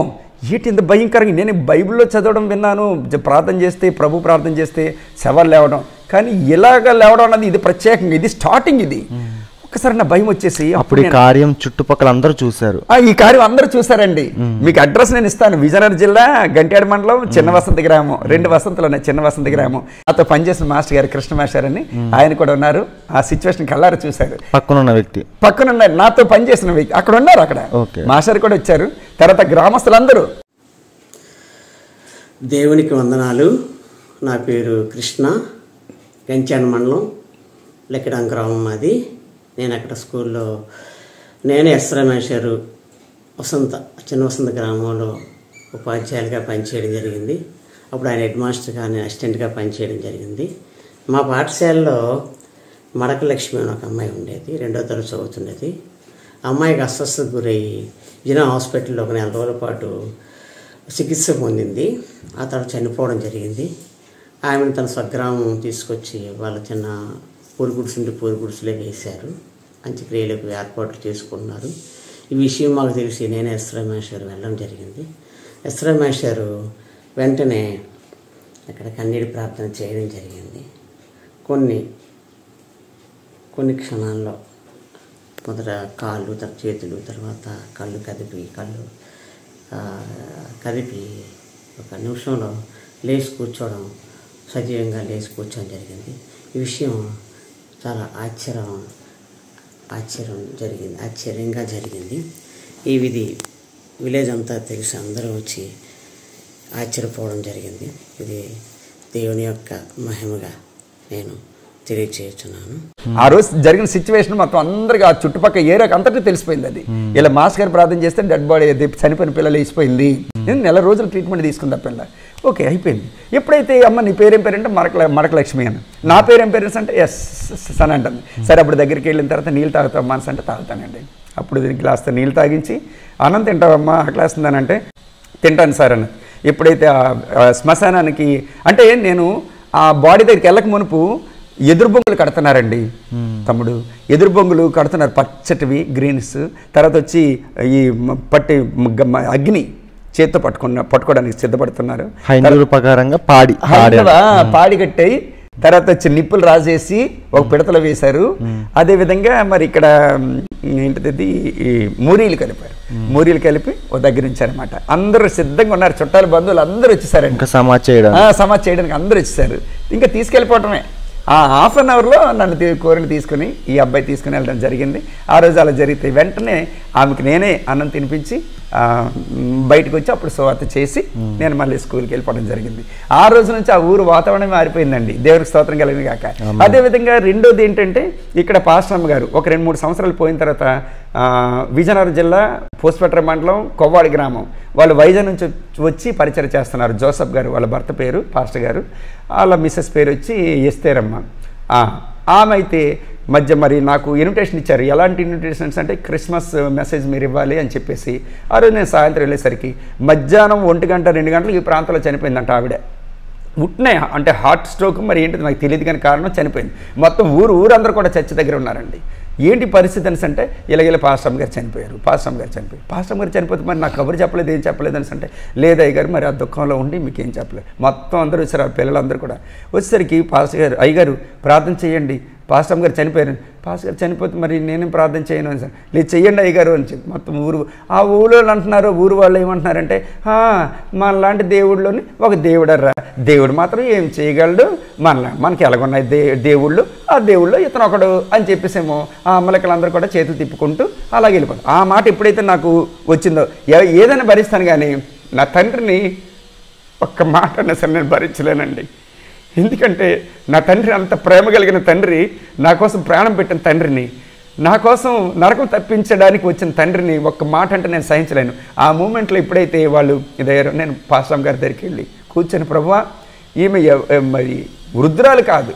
ఏంటి ఇంత భయంకరంగా, నేను బైబిల్లో చదవడం విన్నాను, ప్రార్థన చేస్తే ప్రభు ప్రార్థన చేస్తే శవాలు లేవడం, కానీ ఇలాగ లేవడం అన్నది ఇది ప్రత్యేకంగా, ఇది స్టార్టింగ్. ఇది ఒక్కసారి నా భయం వచ్చేసి అప్పుడు ఈ కార్యం చుట్టుపక్కల అందరూ చూశారు. ఈ కార్యం అందరూ చూసారండి. మీకు అడ్రస్ నేను ఇస్తాను. విజయనగరం జిల్లా గంట్యాడ మండలం చిన్న వసంత గ్రామం, 2 వసంతలు ఉన్నాయి, చిన్న వసంత గ్రామం. నాతో పనిచేసిన మాస్టర్ గారు కృష్ణ మాస్టర్ అని ఆయన కూడా ఉన్నారు. ఆ సిచ్యువేషన్ కల్లారు చూశారు. పక్కనున్న వ్యక్తి పక్కన నాతో పనిచేసిన వ్యక్తి అక్కడ ఉన్నారు. అక్కడ మాస్టర్ కూడా వచ్చారు. తర్వాత గ్రామస్తులందరూ. దేవునికి వందనాలు. నా పేరు కృష్ణ, గంట్యాడ మండలం లెక్కడం గ్రామం అది. నేను అక్కడ స్కూల్లో నేను ఎస్ రమేష్ గారు చిన్న వసంత గ్రామంలో ఉపాధ్యాయులుగా పనిచేయడం జరిగింది. అప్పుడు ఆయన హెడ్ మాస్టర్గా నేను అసిస్టెంట్గా పనిచేయడం జరిగింది. మా పాఠశాలలో మడకలక్ష్మి అని ఒక అమ్మాయి ఉండేది, 2వ తరగతి చదువుతుండేది. అమ్మాయికి అస్వస్థతకు గురయ్యి జిల్లా హాస్పిటల్లో ఒక 4 రోజుల పాటు చికిత్స పొందింది. ఆ తర్వాత చనిపోవడం జరిగింది. ఆమెను తన స్వగ్రామం తీసుకొచ్చి వాళ్ళ చిన్న పూరి గుడిసెలే వేశారు. అంత్యక్రియలకు ఏర్పాట్లు చేసుకుంటున్నారు. ఈ విషయం మాకు తెలిసి నేను ఎస్ రమేష్ గారు వెళ్ళడం జరిగింది. ఎస్ రమేష్ గారు వెంటనే అక్కడ కన్నీటి ప్రార్థన చేయడం జరిగింది. కొన్ని క్షణాల్లో మొదట కాళ్ళు, చేతులు, తర్వాత కళ్ళు కదిపి ఒక నిమిషంలో లేచి కూర్చోవడం, సజీవంగా లేచి కూర్చోవడం జరిగింది. ఈ విషయం చాలా ఆశ్చర్యంగా జరిగింది. ఈ విలేజ్ అంతా తెలిసి అందరూ వచ్చి ఆశ్చర్యపోవడం జరిగింది. ఇది దేవుని యొక్క మహిమగా నేను తెలియచేస్తున్నాను. ఆ రోజు జరిగిన సిచ్యువేషన్ మొత్తం అందరికీ ఆ చుట్టుపక్కల ఏరియాకి అంతటికీ తెలిసిపోయింది. అది ఇలా మాస్టర్ గారు ప్రార్థన చేస్తే డెడ్ బాడీ చనిపోయిన పిల్లలు వేసిపోయింది. నేను 4 రోజులు ట్రీట్మెంట్ తీసుకున్న పిల్ల ఓకే అయిపోయింది. ఎప్పుడైతే అమ్మ నీ పేరేం పేరంటే మడకలక్ష్మి అని, నా పేరేం పేరెంట్స్ అంటే ఎస్ అని అంటుంది. సరే అప్పుడు దగ్గరికి వెళ్ళిన తర్వాత నీళ్ళు తాగుతావు మనసు అంటే తాగుతానండి. అప్పుడు గ్లాస్తో నీళ్ళు తాగించి అన్నం తింటావమ్మా ఆకలేస్తుందని అంటే తింటాను సార్ అన్నది. ఎప్పుడైతే శ్మశానానికి అంటే నేను ఆ బాడీ దగ్గరికి వెళ్ళక మునుపు ఎదురు బొంగులు కడుతున్నారండి తమ్ముడు, ఎదురు బొంగులు కడుతున్నారు పచ్చటివి గ్రీన్స్. తర్వాత వచ్చి ఈ పట్టి అగ్ని చేత్తో పట్టుకోవడానికి సిద్ధపడుతున్నారు. ప్రకారంగా పాడి కట్టాయి. తర్వాత వచ్చి నిప్పులు రాసేసి ఒక పిడతలో వేశారు. అదేవిధంగా మరి ఇక్కడ ఏంటిది ఈ మూరీలు కలిపి ఒక దగ్గర ఉంచారనమాట. అందరూ సిద్ధంగా ఉన్నారు, చుట్టాలు బంధువులు అందరూ వచ్చేసారండి. సమాజ్ చేయడానికి అందరూ వచ్చేసారు. ఇంకా తీసుకెళ్ళిపోవటమే. ఆ హాఫ్ అన్ అవర్లో నన్ను కోరిని తీసుకుని ఈ అబ్బాయి తీసుకుని వెళ్ళడం జరిగింది. ఆ రోజు అలా జరిగితే వెంటనే ఆమెకు నేనే అన్నం తినిపించి బయటకు వచ్చి అప్పుడు సువార్త చేసి నేను మళ్ళీ స్కూల్కి వెళ్ళిపోవడం జరిగింది. ఆ రోజు నుంచి ఆ ఊరు వాతావరణం మారిపోయిందండి. దేవుడికి స్తోత్రం కలిగిన కాక. అదేవిధంగా రెండోది ఏంటంటే ఇక్కడ పాస్టమ్మ గారు ఒక 2-3 సంవత్సరాలు పోయిన తర్వాత విజయనగరం జిల్లా పూసపట్ర మండలం కొవ్వాడి గ్రామం వాళ్ళు వైజాగ్ నుంచి వచ్చి పరిచయం చేస్తున్నారు. జోసఫ్ గారు వాళ్ళ భర్త పేరు పాస్టర్ గారు, వాళ్ళ మిస్సెస్ పేరు వచ్చి ఎస్తేరమ్మ. ఆమె అయితే మధ్య మరి నాకు ఇన్విటేషన్ ఇచ్చారు. ఎలాంటి ఇన్విటేషన్స్ అంటే క్రిస్మస్ మెసేజ్ మీరు ఇవ్వాలి అని చెప్పేసి. ఆ రోజు నేను సాయంత్రం వెళ్ళేసరికి మధ్యాహ్నం 1 గంట 2 గంటలకు ఈ ప్రాంతంలో చనిపోయిందంట ఆవిడ. ఉట్నే అంటే హార్ట్ స్ట్రోక్ మరి ఏంటిది నాకు తెలియదు, కానీ కారణం చనిపోయింది. మొత్తం ఊరందరూ కూడా చర్చి దగ్గర ఉన్నారండి. ఏంటి పరిస్థితి అనేసి అంటే ఇలాగ పాస్టర్ గారు చనిపోయారు. పాస్టర్ గారు చనిపోతే మరి నాకు కబురు చెప్పలేదు, ఏం చెప్పలేదు అనేసి అంటే లేదు అయ్యగారు మరి ఆ దుఃఖంలో ఉండి మీకు ఏం చెప్పలేదు. మొత్తం అందరూ వచ్చారు, ఆ పిల్లలందరూ కూడా వచ్చేసరికి పాస్టర్ గారు అయ్యగారు ప్రార్థన చేయండి, పాస్టర్ గారు చనిపోయారు. పాస్టర్ గారు చనిపోతే మరి నేనేం ప్రార్థన చేయను అని సార్. లేదు చెయ్యండి అయ్యగారు అని చెప్పి మొత్తం ఆ ఊళ్ళో అంటున్నారు. ఊరు వాళ్ళు ఏమంటున్నారంటే మనలాంటి దేవుళ్ళని ఒక దేవుడర్రా, దేవుడు మాత్రం ఏం చేయగలడు, మనకి ఎలాగున్నాయి దేవుళ్ళు, ఆ దేవుళ్ళు ఇతను ఒకడు అని చెప్పేసేమో ఆ అమ్మలక్కలందరూ కూడా చేతులు తిప్పుకుంటూ అలాగే వెళ్ళిపోతారు. ఆ మాట ఎప్పుడైతే నాకు వచ్చిందో ఏదైనా భరిస్తాను, కానీ నా తండ్రిని ఒక్క మాట అన్నా సరే నేను భరించలేనండి. ఎందుకంటే నా తండ్రి అంత ప్రేమ కలిగిన తండ్రి, నా కోసం ప్రాణం పెట్టిన తండ్రిని, నా కోసం నరకం తప్పించడానికి వచ్చిన తండ్రిని ఒక్క మాట అంటే నేను సహించలేను. ఆ మూమెంట్లో ఎప్పుడైతే వాళ్ళు ఇదయ్యారో నేను పాస్టర్ గారి దగ్గరికి వెళ్ళి కూర్చొని ప్రభువా ఈమె మరి వృద్ధురాలు కాదు,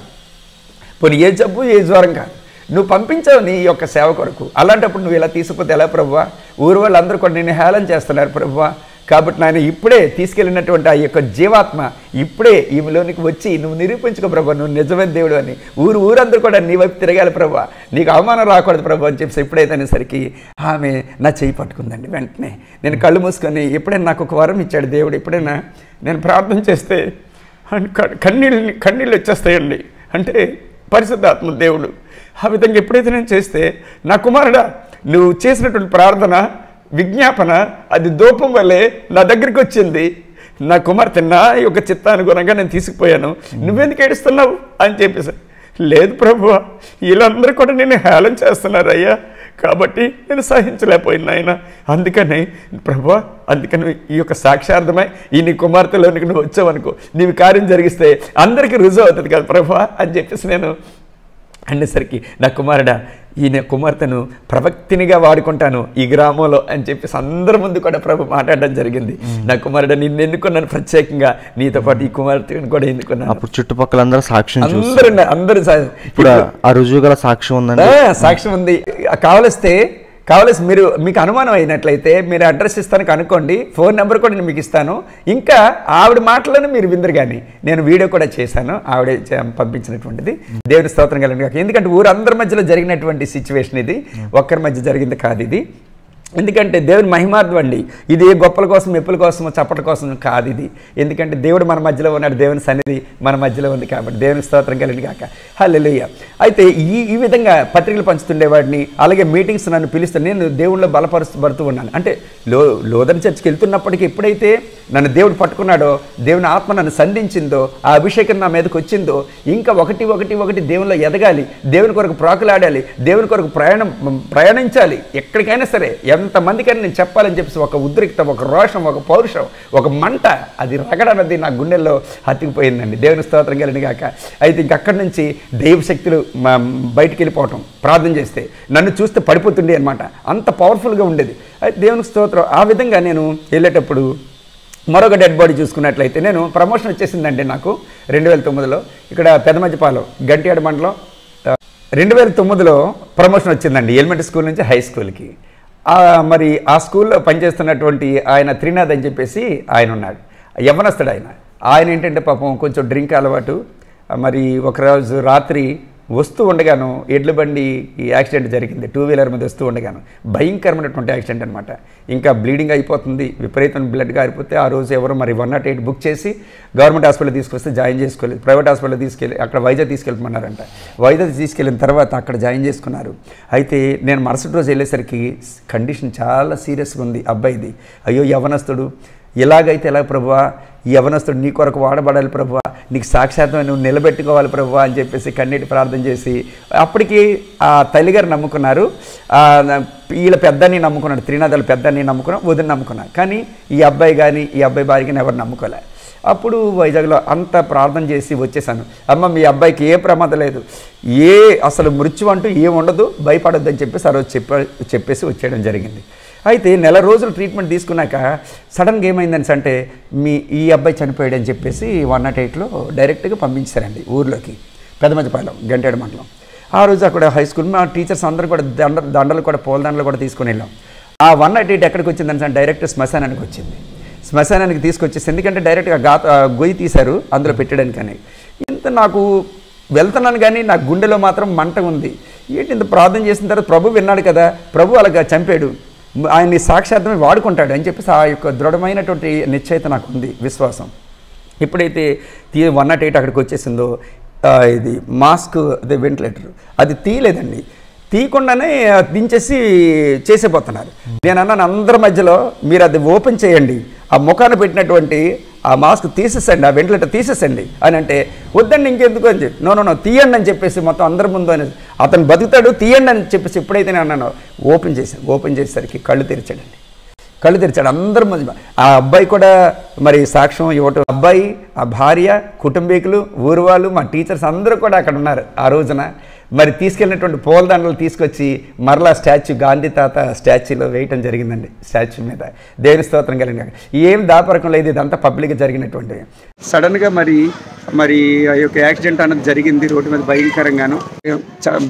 పోనీ ఏ జబ్బు ఏ జ్వరం కాదు, నువ్వు పంపించావు నీ యొక్క సేవ కొరకు, అలాంటప్పుడు నువ్వు ఇలా తీసుకుపోతే ఎలా ప్రభువా, ఊరు వాళ్ళందరూ కూడా నేను హేళన చేస్తున్నారు ప్రభువా, కాబట్టి నాయన ఇప్పుడే తీసుకెళ్ళినటువంటి ఆ యొక్క జీవాత్మ ఇప్పుడే ఈమెలోనికి వచ్చి నువ్వు నిరూపించుకో ప్రభా, నువ్వు నిజమైన దేవుడు అని ఊరందరూ కూడా నీ వైపు తిరగాలి ప్రభా, నీకు అవమానం రాకూడదు ప్రభా అని చెప్పి ఎప్పుడైతే అనేసరికి ఆమె నా చేయి పట్టుకుందండి. వెంటనే నేను కళ్ళు మూసుకొని ఎప్పుడైనా నాకు ఒక వరం ఇచ్చాడు దేవుడు, ఎప్పుడైనా నేను ప్రార్థన చేస్తే కన్నీళ్ళు వచ్చేస్తాయండి. అంటే పరిశుద్ధాత్మ దేవుడు ఆ విధంగా ఎప్పుడైతే నేను చేస్తే నా కుమారుడా నువ్వు చేసినటువంటి ప్రార్థన విజ్ఞాపన అది ధూపం వల్లే నా దగ్గరికి వచ్చింది, నా కుమార్తె నా యొక్క చిత్తానుగుణంగా నేను తీసుకుపోయాను, నువ్వెందుకు ఏడుస్తున్నావు అని చెప్పేసి. లేదు ప్రభువా వీళ్ళందరూ కూడా నేను హేళన చేస్తున్నారు అయ్యా, కాబట్టి నేను సహించలేకపోయినా ఆయన, అందుకని ప్రభువా అందుకని ఈ యొక్క సాక్షార్థమై ఈ నీ కుమార్తెలోనికి నువ్వు వచ్చావనుకో, నీవు కార్యం జరిగిస్తే అందరికీ రుజువు అవుతుంది కదా ప్రభువా అని చెప్పేసి నేను అనేసరికి నా కుమారుడా ఈయన కుమార్తెను ప్రవక్తినిగా వాడుకుంటాను ఈ గ్రామంలో అని చెప్పేసి అందరి ముందు కూడా ప్రభు మాట్లాడడం జరిగింది. నా కుమారుడు నిన్ను ఎన్నుకున్నాను, ప్రత్యేకంగా నీతో పాటు ఈ కుమార్తెను కూడా ఎన్నుకున్నాను. అప్పుడు చుట్టుపక్కల అందరూ సాక్ష్యం, అందరూ ఇప్పుడు ఆ రుజువు గల సాక్ష్యం ఉందండి, సాక్ష్యం ఉంది. కావలసి మీకు అనుమానం అయినట్లయితే మీరు అడ్రస్ ఇస్తాను కనుక్కోండి, ఫోన్ నెంబర్ కూడా నేను మీకు ఇస్తాను. ఇంకా ఆవిడ మాటలను మీరు విందరు, కానీ నేను వీడియో కూడా చేశాను ఆవిడ పంపించినటువంటిది. దేవుని స్తోత్రం కలండి. ఎందుకంటే ఊరందరి మధ్యలో జరిగినటువంటి సిచ్యువేషన్ ఇది, ఒక్కరి మధ్య జరిగింది కాదు ఇది. ఎందుకంటే దేవుని మహిమార్థం అండి ఇది, గొప్పల కోసం మెప్పుల కోసం చప్పట కోసం కాదు ఇది. ఎందుకంటే దేవుడు మన మధ్యలో ఉన్నాడు, దేవుని సన్నిధి మన మధ్యలో ఉంది కాబట్టి దేవునికి స్తోత్రం కలిగింది కాక హల్లెలూయా. అయితే ఈ విధంగా పత్రికలు పంచుతుండేవాడిని, అలాగే మీటింగ్స్ నన్ను పిలుస్తాను, నేను దేవుళ్ళలో బలపరుస్తూ ఉన్నాను. అంటే లోదన చర్చికి వెళ్తున్నప్పటికీ ఎప్పుడైతే నన్ను దేవుడు పట్టుకున్నాడో, దేవుని ఆత్మ నన్ను సంధించిందో, ఆ అభిషేకం నా మీదకి వచ్చిందో, ఇంకా ఒకటి దేవునిలో ఎదగాలి, దేవుని కొరకు ప్రాకులాడాలి, దేవుని కొరకు ప్రయాణించాలి, ఎక్కడికైనా సరే ఎంతమందికైనా నేను చెప్పాలని చెప్పేసి ఒక ఉద్రిక్త, ఒక రోషం, ఒక పౌరుషం, ఒక మంట అది రగడన్నది నా గుండెల్లో హత్తుకుపోయిందండి. దేవుని స్తోత్రం కలిగిన గాక. అయితే ఇంకక్కడి నుంచి దైవశక్తులు బయటికి వెళ్ళిపోవటం, ప్రార్థన చేస్తే నన్ను చూస్తే పడిపోతుండే అనమాట, అంత పవర్ఫుల్గా ఉండేది. అయితే దేవునికి స్తోత్రం. ఆ విధంగా నేను వెళ్ళేటప్పుడు మరొక డెడ్ బాడీ చూసుకున్నట్లయితే నేను ప్రమోషన్ వచ్చేసిందండి నాకు 2009లో ఇక్కడ పెదమజ్జిపాలెం గంట్యాడ మండలం 2009లో ప్రమోషన్ వచ్చిందండి ఎలిమెంటరీ స్కూల్ నుంచి హై స్కూల్కి. మరి ఆ స్కూల్లో పనిచేస్తున్నటువంటి ఆయన త్రినాథ్ అని చెప్పేసి ఆయన ఉన్నాడు, యవ్వనస్తుడు ఆయన ఏంటంటే పాపం కొంచెం డ్రింక్ అలవాటు. మరి ఒకరోజు రాత్రి వస్తూ ఉండగాను ఎడ్ల బండి యాక్సిడెంట్ జరిగింది, 2 వీలర్ మీద వస్తూ ఉండగాను భయంకరమైనటువంటి యాక్సిడెంట్ అనమాట. ఇంకా బ్లీడింగ్ అయిపోతుంది, విపరీతం బ్లడ్ గారిపోతే ఆ రోజు ఎవరు మరి 108 బుక్ చేసి గవర్నమెంట్ హాస్పిటల్ తీసుకొస్తే జాయిన్ చేసుకోలేదు, ప్రైవేట్ హాస్పిటల్ తీసుకెళ్ళి అక్కడ వైజాగ్ తీసుకెళ్తున్నారంట. వైజాగ్ తీసుకెళ్ళిన తర్వాత అక్కడ జాయిన్ చేసుకున్నారు. అయితే నేను మరుసటి రోజు వెళ్ళేసరికి కండిషన్ చాలా సీరియస్గా ఉంది అబ్బాయిది. అయ్యో యవ్వనస్తుడు, ఎలాగైతే ఎలా ప్రభువా, ఈ యవ్వనస్తుడు నీ కొరకు వాడబడాలి ప్రభువా, నీకు సాక్షాత్వం నువ్వు నిలబెట్టుకోవాలి ప్రభువా అని చెప్పేసి కన్నీటి ప్రార్థన చేసి, అప్పటికి ఆ తల్లిగారు నమ్ముకున్నారు, వీళ్ళ పెద్దని నమ్ముకున్నాడు, త్రినాథాల పెద్దని నమ్ముకున్నాడు, వదిన నమ్ముకున్నాడు. కానీ ఈ అబ్బాయి కానీ ఈ అబ్బాయి భార్యని ఎవరు నమ్ముకోలే. అప్పుడు వైజాగ్లో అంత ప్రార్థన చేసి వచ్చేసాను. అమ్మ మీ అబ్బాయికి ఏ ప్రమాదం లేదు, అసలు మృత్యు అంటూ ఏముండదు, భయపడొద్దు అని చెప్పేసి ఆ రోజు చెప్పేసి వచ్చేయడం జరిగింది. అయితే నెల రోజులు ట్రీట్మెంట్ తీసుకున్నాక సడన్గా ఏమైందని అంటే ఈ అబ్బాయి చనిపోయాడని చెప్పేసి 108లో డైరెక్ట్గా పంపించారండి ఊర్లోకి, పెదమజ్జిపాలెం గంటేడు మండలం. ఆ రోజు అక్కడ హై స్కూల్ మా టీచర్స్ అందరూ కూడా దండలు కూడా పూలదండలు కూడా తీసుకుని వెళ్ళాం. ఆ 198 ఎక్కడికి వచ్చిందని డైరెక్ట్ శ్మశానానికి వచ్చింది. శ్మశానానికి తీసుకొచ్చేసి ఎందుకంటే డైరెక్ట్గా గొయ్యి తీశారు అందులో పెట్టడానికని. ఇంత నాకు వెళ్తున్నాను కానీ నా గుండెలో మాత్రం మంట ఉంది. ఏంటి ఇంత ప్రార్థన చేసిన తర్వాత ప్రభు విన్నాడు కదా, ప్రభు అలాగా చంపాడు, ఆయన్ని సాక్షాత్మే వాడుకుంటాడు అని చెప్పేసి ఆ యొక్క దృఢమైనటువంటి నిశ్చయిత నాకు ఉంది, విశ్వాసం. ఎప్పుడైతే 108 అక్కడికి వచ్చేసిందో ఇది మాస్క్ అదే వెంటిలేటర్ అది తీయలేదండి, తీయకుండానే దించేసి చేసేపోతున్నారు. నేను అన్నాను అందరి మధ్యలో మీరు అది ఓపెన్ చేయండి, ఆ ముఖాన్ని పెట్టినటువంటి ఆ మాస్క్ తీసేసండి, ఆ వెంటిలేటర్ తీసేసండి అని అంటే వద్దండి ఇంకెందుకు అని చెప్పి నో తీయండి అని చెప్పేసి మొత్తం అందరి ముందు అని అతను బతుకుతాడు తీయండి అని చెప్పేసి ఎప్పుడైతే నేను అన్నానో ఓపెన్ చేసేసరికి కళ్ళు తెరిచాడండి. కళ్ళు తెరిచాడు అందరి మధ్య. ఆ అబ్బాయి కూడా మరి సాక్ష్యం ఇవ్వటం, అబ్బాయి, ఆ భార్య, కుటుంబీకులు, ఊరు వాళ్ళు, మా టీచర్స్ అందరూ కూడా అక్కడ ఉన్నారు. ఆ రోజున మరి తీసుకెళ్ళినటువంటి పూలదండలు తీసుకొచ్చి మరలా స్టాచ్యూ, గాంధీ తాత స్టాచ్యూలో వేయటం జరిగిందండి. స్టాచ్యూ మీద దేవుని స్తోత్రం కలిగిన ఏం దాపరకం లేదు, ఇదంతా పబ్లిక్గా జరిగినటువంటివి. సడన్గా మరి ఆ యొక్క యాక్సిడెంట్ అన్నది జరిగింది రోడ్డు మీద భయంకరంగాను.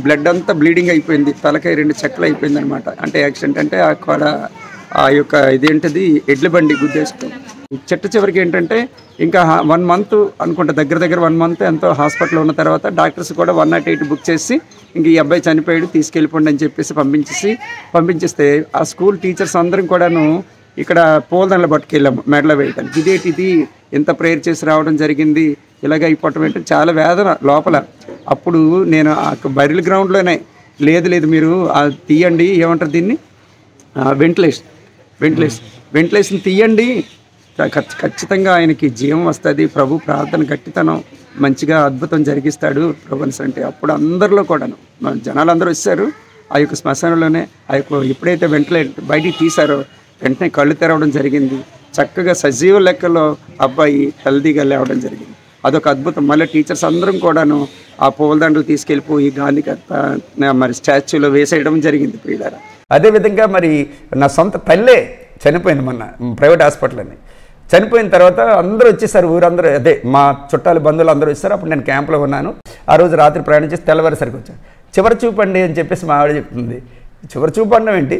బ్లడ్ అంతా బ్లీడింగ్ అయిపోయింది, తలకాయ 2 చెక్కలు అయిపోయింది అనమాట. అంటే యాక్సిడెంట్ అంటే అక్కడ ఆ యొక్క ఇదేంటిది ఎడ్ల బండి గుద్దేసుకో. చెట్టు చివరికి ఏంటంటే ఇంకా 1 మంత్ అనుకుంటా, దగ్గర 1 మంత్ ఎంతో హాస్పిటల్లో ఉన్న తర్వాత డాక్టర్స్ కూడా 108 బుక్ చేసి ఇంక ఈ అబ్బాయి చనిపోయాడు తీసుకెళ్ళిపోండి అని చెప్పేసి పంపించేస్తే ఆ స్కూల్ టీచర్స్ అందరం కూడాను ఇక్కడ పూలదండలు పట్టుకెళ్ళాము మెడలో వేయడానికి. ఇదేంటిది ఎంత ప్రేయర్ చేసి రావడం జరిగింది, ఇలాగ అయిపోవటం ఏంటంటే చాలా వేదన లోపల. అప్పుడు నేను ఆ బరిల్ గ్రౌండ్లోనే లేదు మీరు తీయండి, ఏమంటారు దీన్ని, వెంటిలేషన్ తీయండి, ఖచ్చితంగా ఆయనకి జీవం వస్తుంది, ప్రభు ప్రార్థన గట్టితనం మంచిగా అద్భుతం జరిగిస్తాడు ప్రభున్స్ అంటే అప్పుడు అందరిలో కూడాను జనాలందరూ వచ్చారు. ఆ యొక్క శ్మశానంలోనే ఆ యొక్క ఎప్పుడైతే వెంటిలేటర్ బయటికి తీశారో వెంటనే కళ్ళు తెరవడం జరిగింది. చక్కగా సజీవ లెక్కలో అబ్బాయి హెల్దీగా లేవడం జరిగింది. అదొక అద్భుతం. మళ్ళీ టీచర్స్ అందరం కూడాను ఆ పూలదండలు తీసుకెళ్ళిపోయి గాంధీ మరి స్టాచ్యూలో వేసేయడం జరిగింది ప్రియులారా. అదేవిధంగా మరి నా సొంత తల్లే చనిపోయింది మొన్న ప్రైవేట్ హాస్పిటల్ని. చనిపోయిన తర్వాత అందరూ వచ్చేసారు, ఊరందరూ అదే మా చుట్టాలు బంధువులు అందరూ వచ్చారు. అప్పుడు నేను క్యాంప్లో ఉన్నాను. ఆ రోజు రాత్రి ప్రయాణం చేసి తెల్లవారేసరికి వచ్చాను. చివరి చూపండి అని చెప్పేసి మా ఆవిడ చెప్తుంది. చివరి చూపండం ఏంటి,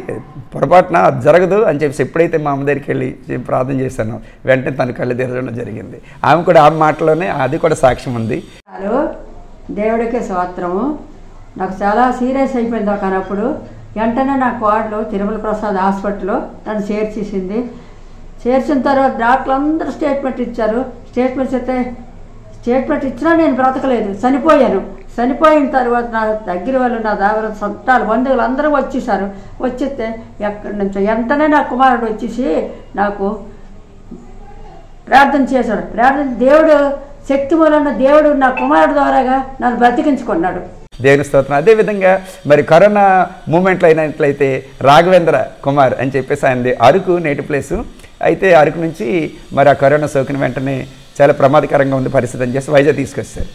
పొరపాటున అది జరగదు అని చెప్పేసి ఎప్పుడైతే మా అమ్మ దగ్గరికి వెళ్ళి ప్రార్థన చేశానో వెంటనే తన కళ్ళు తెరవడం జరిగింది. ఆమె కూడా ఆ మాటలోనే అది కూడా సాక్ష్యం ఉంది. దేవుడికి స్తోత్రము. నాకు చాలా సీరియస్ అయిపోయింది ఒకనప్పుడు. వెంటనే నా కోడలు తిరుమల ప్రసాద్ హాస్పిటల్లో నన్ను చేర్చేసింది. చేర్చిన తర్వాత డాక్టర్లు అందరూ స్టేట్మెంట్ ఇచ్చారు. స్టేట్మెంట్ ఇచ్చినా నేను బ్రతకలేదు, చనిపోయిన తర్వాత నా దగ్గర వాళ్ళు, నా దగ్గర చుట్టాలు, బంధువులు అందరూ వచ్చేసారు. వచ్చేస్తే ఎక్కడి నుంచో వెంటనే నా కుమారుడు వచ్చేసి నాకు ప్రార్థన చేశాడు. దేవుడు శక్తి మూలన దేవుడు నా కుమారుడు ద్వారాగా నన్ను బ్రతికించుకున్నాడు. దేవుని స్తోత్రం. అదేవిధంగా మరి కరోనా మూమెంట్లో అయినట్లయితే రాఘవేంద్ర కుమార్ అని చెప్పేసి ఆయనది అరకు నేటివ్ ప్లేసు. అయితే అరకు నుంచి మరి ఆ కరోనా సోకిన వెంటనే చాలా ప్రమాదకరంగా ఉంది పరిస్థితి అని చేసి వైజాగ్ తీసుకొస్తారు.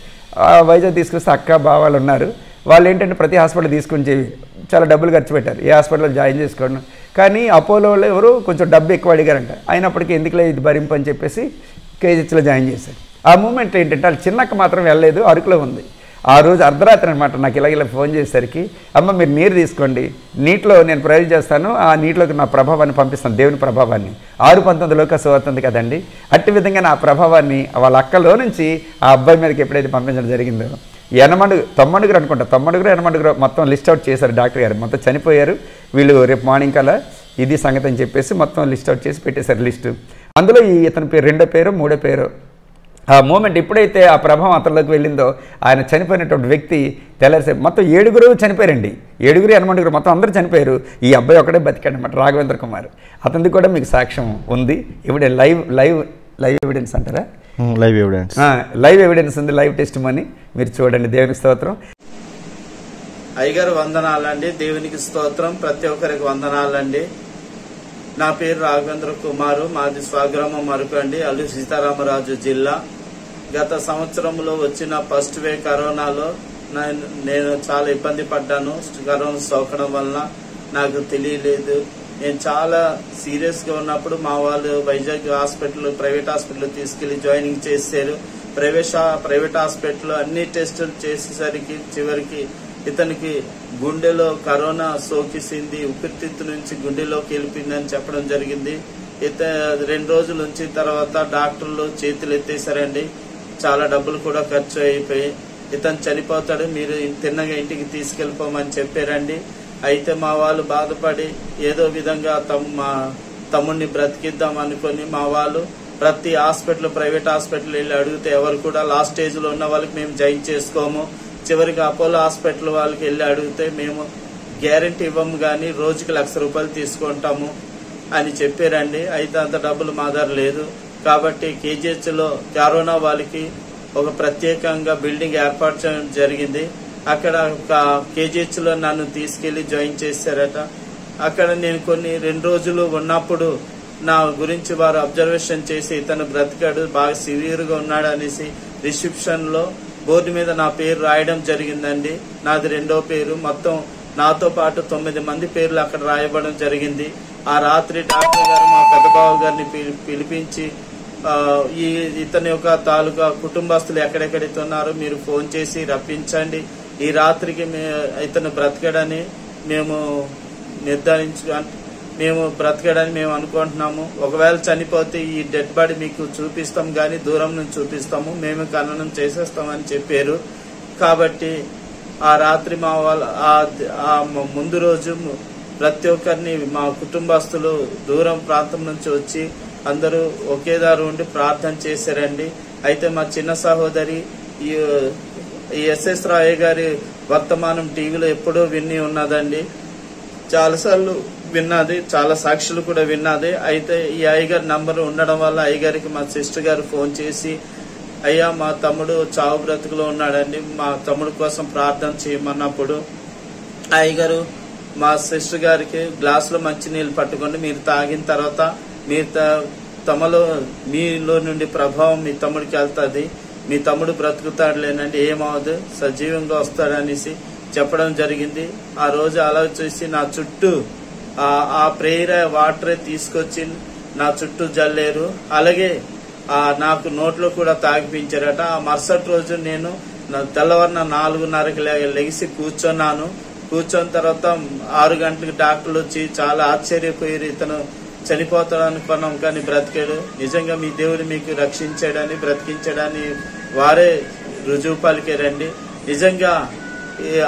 వైజాగ్ తీసుకొస్తే అక్క బావాళ్ళు ఉన్నారు. వాళ్ళు ఏంటంటే ప్రతి హాస్పిటల్ తీసుకుని చాలా డబ్బులు ఖర్చు పెట్టారు ఏ హాస్పిటల్లో జాయిన్ చేసుకోవడం. కానీ అపోలోలో ఎవరు కొంచెం డబ్బు ఎక్కువ అడిగారంట. అయినప్పటికీ ఎందుకులే ఇది భరింపు అని చెప్పేసి కేజీహెచ్లో జాయిన్ చేశారు. ఆ మూమెంట్ ఏంటంటే వాళ్ళు చిన్నక్క మాత్రం వెళ్ళలేదు, అరకులో ఉంది. ఆ రోజు అర్ధరాత్రి అనమాట నాకు ఇలా ఫోన్ చేసేసరికి, అమ్మ మీరు నీరు తీసుకోండి, నీటిలో నేను ప్రయోజనం చేస్తాను, ఆ నీటిలోకి నా ప్రభావాన్ని పంపిస్తాను, దేవుని ప్రభావాన్ని. 6:19 సువార్త కదండి. అట్టి విధంగా నా ప్రభావాన్ని వాళ్ళ అక్కలో నుంచి ఆ అబ్బాయి మీదకి ఎప్పుడైతే పంపించడం జరిగిందో 90 అనుకుంటా, 90 మొత్తం లిస్ట్ అవుట్ చేశారు డాక్టర్ గారు. మొత్తం చనిపోయారు వీళ్ళు, రేపు మార్నింగ్ కల్లా ఇది సంగతి అని చెప్పేసి మొత్తం లిస్ట్ అవుట్ చేసి పెట్టేశారు లిస్టు. అందులో ఇతని పేరు 2వ పేరు 3వ పేరు. ఆ మూమెంట్ ఎప్పుడైతే ఆ ప్రభావం అతనిలోకి వెళ్ళిందో ఆయన చనిపోయినటువంటి వ్యక్తి తెల్లారిసేపు మొత్తం 7 చనిపోయారండి. 7 8 మొత్తం అందరూ చనిపోయారు. ఈ అబ్బాయి ఒకటే బతికాడు అన్నమాట, రాఘవేంద్ర కుమార్. అతనిది కూడా మీకు సాక్ష్యం ఉంది. ఎవిడెన్స్ లైవ్ ఎవిడెన్స్ అంటారా, లైవ్ ఎవిడెన్స్ ఉంది, లైవ్ టెస్ట్ మనీ మీరు చూడండి. దేవునికి స్తోత్రం. అయ్యగారు వందనాలండి, దేవునికి స్తోత్రం, ప్రతి ఒక్కరికి వందనాలండి. నా పేరు రాఘవేంద్ర కుమారు, మాది స్వగ్రామం అరకు అండి, అల్లూరి సీతారామరాజు జిల్లా. గత సంవత్సరంలో వచ్చిన ఫస్ట్ వేవ్ కరోనాలో నేను చాలా ఇబ్బంది పడ్డాను. కరోనా సోకడం వలన నాకు తెలియలేదు. నేను చాలా సీరియస్ గా ఉన్నప్పుడు మా వాళ్ళు వైజాగ్ హాస్పిటల్, ప్రైవేట్ హాస్పిటల్ తీసుకెళ్లి జాయినింగ్ చేశారు. ప్రైవేట్ హాస్పిటల్ అన్ని టెస్టులు చేసేసరికి చివరికి ఇతనికి గుండెలో కరోనా సోకిసింది, ఊపిరితిత్తు నుంచి గుండెలోకి వెళ్ళిపోయిందని చెప్పడం జరిగింది. 2 రోజుల నుంచి తర్వాత డాక్టర్లు చేతులు ఎత్తేసారండి. చాలా డబ్బులు కూడా ఖర్చు అయిపోయి ఇతను చనిపోతాడు, మీరు తిన్నగా ఇంటికి తీసుకెళ్ళిపోమని చెప్పారండి. అయితే మా వాళ్ళు బాధపడి ఏదో విధంగా మా తమ్ముడిని బ్రతికిద్దాం అనుకుని మా వాళ్ళు ప్రతి హాస్పిటల్, ప్రైవేట్ హాస్పిటల్ వెళ్ళి అడిగితే ఎవరు కూడా లాస్ట్ స్టేజ్ లో ఉన్న వాళ్ళకి మేము జాయిన్ చేసుకోము. చివరికి అపోలో హాస్పిటల్ వాళ్ళకి వెళ్ళి అడిగితే మేము గ్యారెంటీ ఇవ్వము కానీ రోజుకి ₹1,00,000 తీసుకుంటాము అని చెప్పారండి. అయితే అంత డబ్బులు మా దగ్గర లేదు కాబట్టి కేజీహెచ్ లో కరోనా వాళ్ళకి ఒక ప్రత్యేకంగా బిల్డింగ్ ఏర్పాటు చేయడం జరిగింది. అక్కడ ఒక కేజీహెచ్ లో నన్ను తీసుకెళ్లి జాయిన్ చేశారట. అక్కడ నేను 2 రోజులు ఉన్నప్పుడు నా గురించి వారు అబ్జర్వేషన్ చేసి ఇతను బ్రతికాడు, బాగా సివియర్ గా ఉన్నాడు అనేసి రిసెప్షన్ లో బోర్డు మీద నా పేరు రాయడం జరిగిందండి. నాది 2వ పేరు. మొత్తం నాతో పాటు 9 మంది పేర్లు అక్కడ రాయబడడం జరిగింది. ఆ రాత్రి డాక్టర్ గారు మా పెద్దబాబు గారిని పిలిపించి ఇతని యొక్క తాలూకా కుటుంబస్తులు ఎక్కడెక్కడైతే ఉన్నారో మీరు ఫోన్ చేసి రప్పించండి, ఈ రాత్రికి ఇతను బ్రతకడని మేము బ్రతకడని మేము అనుకుంటున్నాము. ఒకవేళ చనిపోతే ఈ డెడ్ బాడీ మీకు చూపిస్తాం కానీ దూరం నుంచి చూపిస్తాము, మేము ఖననం చేసేస్తామని చెప్పారు. కాబట్టి ఆ రాత్రి మా వాళ్ళ ముందు రోజు ప్రతి ఒక్కరిని మా కుటుంబస్తులు దూరం ప్రాంతం నుంచి వచ్చి అందరూ ఒకే దారి ఉండి ప్రార్థన చేశారండి. అయితే మా చిన్న సహోదరి ఈ ఎస్ఎస్ రాయ గారి వర్తమానం టీవీలో ఎప్పుడో విని ఉన్నదండి, చాలాసార్లు విన్నది, చాలా సాక్షులు కూడా విన్నది. అయితే ఈ అయ్యగారి నంబర్ ఉండడం వల్ల అయ్యగారికి మా సిస్టర్ గారు ఫోన్ చేసి, అయ్యా మా తమ్ముడు చావు బ్రతుకులో ఉన్నాడండి, మా తమ్ముడు కోసం ప్రార్థన చేయమన్నప్పుడు అయ్యగారు మా సిస్టర్ గారికి గ్లాసులో మంచినీళ్ళు పట్టుకోండి, మీరు తాగిన తర్వాత మీలో నుండి ప్రభావం మీ తమ్ముడికి వెళ్తుంది, మీ తమ్ముడు బ్రతుకుతాడులేనండి, ఏమవదు, సజీవంగా వస్తాడనేసి చెప్పడం జరిగింది. ఆ రోజు అలా చూసి నా చుట్టూ ఆ ప్రేయర్ వాటరే తీసుకొచ్చి నా చుట్టూ జల్లేరు. అలాగే నాకు నోట్లో కూడా తాగిపించారట. ఆ మరుసటి రోజు నేను తెల్లవారున 4:30కి లెగిసి కూర్చున్నాను. కూర్చొని తర్వాత 6 గంటలకు డాక్టర్లు వచ్చి చాలా ఆశ్చర్యపోయారు, ఇతను చనిపోతాడు అనుకున్నాం కానీ బ్రతికాడు, నిజంగా మీ దేవుడు మీకు రక్షించాడని బ్రతికించాడని వారే రుజువు పలికారండి. నిజంగా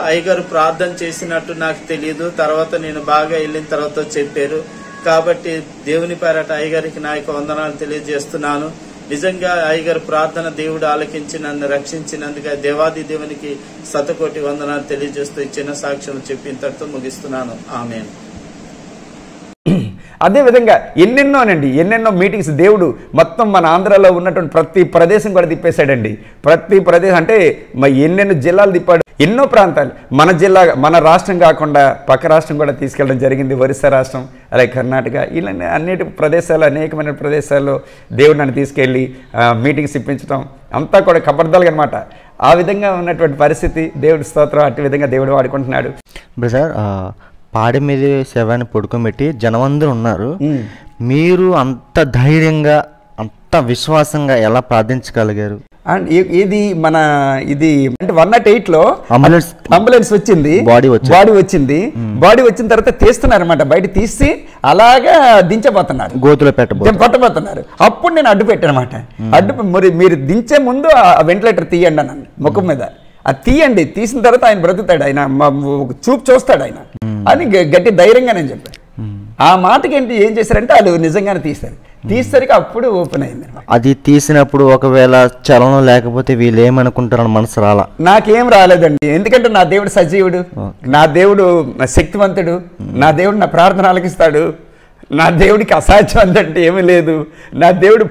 అయ్యగారు ప్రార్థన చేసినట్టు నాకు తెలియదు, తర్వాత నేను బాగా వెళ్ళిన తర్వాత చెప్పారు. కాబట్టి దేవుని పేరట అయ్యగారికి నా యొక్క వందనాలు తెలియజేస్తున్నాను. నిజంగా అయ్యగారు ప్రార్థన దేవుడు ఆలకించి నన్ను రక్షించినందుకు దేవాది దేవునికి 100 కోటి వందనాలు తెలియజేస్తూ చిన్న సాక్ష్యం చెప్పి ఇంతటితో ముగిస్తున్నాను. ఆమేన్. అదేవిధంగా ఎన్నెన్నో మీటింగ్స్ దేవుడు మొత్తం మన ఆంధ్రాలో ఉన్నటువంటి ప్రతి ప్రదేశం కూడా తిప్పేశాడండి. ప్రతి ప్రదేశం అంటే ఎన్నెన్నో జిల్లాలు తిప్పాడు, ఎన్నో ప్రాంతాలు. మన రాష్ట్రం కాకుండా పక్క రాష్ట్రం కూడా తీసుకెళ్ళడం జరిగింది, ఒరిస్సా రాష్ట్రం, అలాగే కర్ణాటక, ఇలా అన్నిటి ప్రదేశాలు, అనేకమైన ప్రదేశాల్లో దేవుడు నన్ను తీసుకెళ్ళి మీటింగ్స్ ఇప్పించడం అంతా కూడా కబర్దాలుగా అనమాట. ఆ విధంగా ఉన్నటువంటి పరిస్థితి దేవుడి స్తోత్రం, అట్టి విధంగా దేవుడు వాడుకుంటున్నాడు. బ్రదర్, పాడి మీద శవాన్ని పడుకోబెట్టి జనమందరూ ఉన్నారు, మీరు అంత ధైర్యంగా అంత విశ్వాసంగా ఎలా ప్రార్థించగలిగారు? అండ్ ఇది అంటే 108లో అంబులెన్స్ వచ్చింది, బాడీ వచ్చింది. బాడీ వచ్చిన తర్వాత తీస్తున్నారు అనమాట, బయట తీసి అలాగా దించబోతున్నారు, గోతులో పట్టబోతున్నారు. అప్పుడు నేను అడ్డు పెట్టానమాట. మీరు దించే ముందు ఆ వెంటిలేటర్ తీయండి అన్నాను ముఖం మీద. అది తీయండి, తీసిన తర్వాత ఆయన బ్రతుకుతాడు, ఆయన చూపు చూస్తాడు ఆయన అని గట్టి ధైర్యంగా నేను చెప్పాను. ఆ మాటకి ఏం చేశారంటే వాళ్ళు నిజంగానే తీసేసరికి అప్పుడు ఓపెన్ అయింది. అది తీసినప్పుడు ఒకవేళ చలనం లేకపోతే వీళ్ళు ఏమనుకుంటారని మనసు రాలా? నాకేం రాలేదండి, ఎందుకంటే నా దేవుడు సజీవుడు, నా దేవుడు శక్తివంతుడు, నా దేవుడు నా ప్రార్థన ఆలకిస్తాడు, నా దేవుడికి అసాధ్యం అందంటే ఏమీ లేదు. నా దేవుడు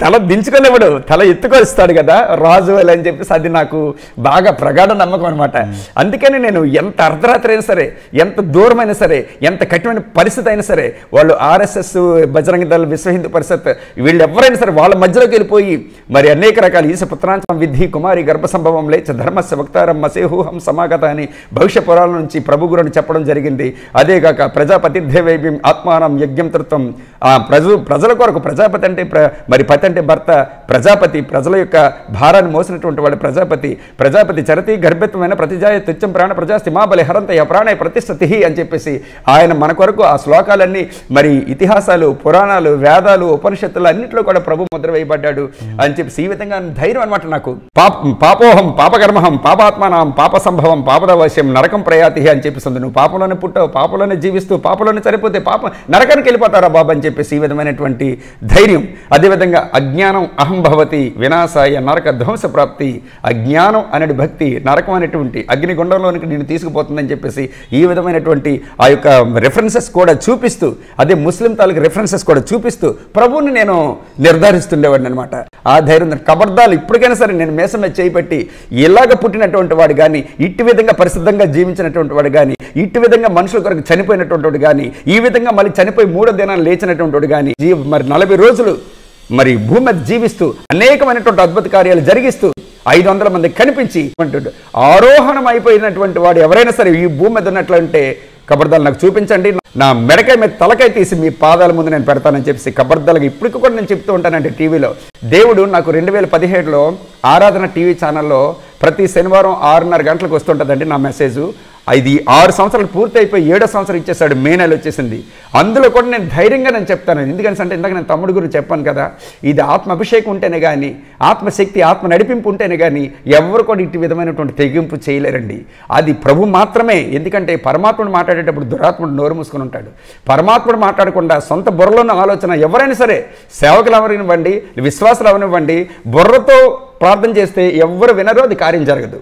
తల దించుకునేవాడు, తల ఎత్తుకొస్తాడు కదా రాజు అని చెప్పేసి అది నాకు బాగా ప్రగాఢ నమ్మకం అనమాట. అందుకని నేను ఎంత అర్ధరాత్రి అయినా సరే, ఎంత దూరమైనా సరే, ఎంత కఠినమైన పరిస్థితి అయినా సరే, వాళ్ళు ఆర్ఎస్ఎస్, బజరంగ దళ, విశ్వ హిందూ పరిషత్, వీళ్ళు ఎవరైనా సరే వాళ్ళ మధ్యలోకి వెళ్ళిపోయి మరి అనేక రకాల ఈశ పుత్రాంచం విద్ధి కుమారి గర్భ సంభవం లేచ ధర్మస్య వక్తారం మసేహూహం సమాగత అని భవిష్య పురాణం నుంచి ప్రభు గురుని చెప్పడం జరిగింది. అదేగాక ప్రజాపతి దేవేభ్యం ఆత్మానం యజ్ఞం తృత్వం ప్రజల కొరకు ప్రజాపతి అంటే మరి పతి అంటే భర్త, ప్రజాపతి ప్రజల యొక్క భారాన్ని మోసినటువంటి వాడు ప్రజాపతి చరతి గర్భిత్వమైన ప్రతిజాయ తుచ్చం ప్రాణ ప్రజాస్తి మా బలి హరంతయ ప్రాణయ ప్రతిష్టతి అని చెప్పేసి ఆయన మన కొరకు ఆ శ్లోకాలన్నీ మరి ఇతిహాసాలు, పురాణాలు, వేదాలు, ఉపనిషత్తులు అన్నింటిలో కూడా ప్రభు ముద్ర వేయబడ్డాడు అని చెప్పేసి ఈ విధంగా ధైర్యం అనమాట నాకు. పాపోహం పాపకర్మహం పాపాత్మానం పాప సంభవం పాపదవశ్యం నరకం ప్రయాతి అని చెప్పేసి నువ్వు పాపంలోనే పుట్టావు, పాపంలోనే జీవిస్తూ పాపంలోనే చనిపోతే నరకానికి వెళ్ళిపోతారా బాబు అని చెప్పేసి ఈ విధమైనటువంటి ధైర్యం. అదేవిధంగా అజ్ఞానం అహం భవతి వినాశాయ నరక ధ్వంస ప్రాప్తి. అజ్ఞానం అనేది భక్తి నరకం అనేటువంటి అగ్నిగుండంలోనికి నేను తీసుకుపోతుందని చెప్పేసి ఈ విధమైనటువంటి ఆ యొక్క రెఫరెన్సెస్ కూడా చూపిస్తూ, అదే ముస్లిం తాలూకు రెఫరెన్సెస్ కూడా చూపిస్తూ ప్రభువుని నేను నిర్ధారిస్తుండేవాడిని అనమాట. ఆ ధైర్యం కబర్దాలు ఇప్పటికైనా సరే నేను మేసం మీద చేయిపెట్టి ఇలాగ పుట్టినటువంటి వాడు కానీ, ఇట్టి విధంగా పరిశుద్ధంగా జీవించినటువంటి వాడు కానీ, ఇట్టి విధంగా మనుషుల కొరకు చనిపోయినటువంటి వాడు కానీ, ఈ విధంగా మళ్ళీ చనిపోయి 3వ దినాలు లేచినటువంటి వాడు కానీ, మరి 40 రోజులు మరి భూమి మీద జీవిస్తూ అనేకమైనటువంటి అద్భుత కార్యాలు జరిగిస్తూ 500 మంది కనిపించి ఆరోహణం అయిపోయినటువంటి వాడు ఎవరైనా సరే ఈ భూమి మీద ఉన్నట్లంటే కబర్దాలు నాకు చూపించండి, నా మెడకాయ మీద తలకాయ తీసి మీ పాదాల ముందు నేను పెడతానని చెప్పేసి కబర్దాలుగా ఇప్పటికి కూడా నేను చెప్తూ ఉంటానంటే టీవీలో. దేవుడు నాకు 2017లో ఆరాధన టీవీ ఛానల్లో ప్రతి శనివారం 6:30 గంటలకు వస్తుంటుందండి నా మెసేజు. ఇది 6 సంవత్సరాలు పూర్తి అయిపోయి 7వ సంవత్సరం ఇచ్చేసాడు, మే నెల వచ్చేసింది. అందులో కూడా నేను ధైర్యంగా నేను చెప్తాను. ఎందుకంటే అంటే ఇందాక నేను తమ్ముడు గురించి చెప్పాను కదా, ఇది ఆత్మ అభిషేకం ఉంటేనే కానీ, ఆత్మశక్తి ఆత్మ నడిపింపు ఉంటేనే కానీ ఎవరు కూడా ఇటు విధమైనటువంటి తెగింపు చేయలేరండి. అది ప్రభు మాత్రమే. ఎందుకంటే పరమాత్ముడు మాట్లాడేటప్పుడు దురాత్ముడు నోరు మూసుకొని ఉంటాడు. పరమాత్ముడు మాట్లాడకుండా సొంత బుర్రలోని ఆలోచన ఎవరైనా సరే, సేవకులు అవనివ్వండి, విశ్వాసులు అవనివ్వండి, బుర్రతో ప్రార్థన చేస్తే ఎవరు వినరో అది కార్యం జరగదు.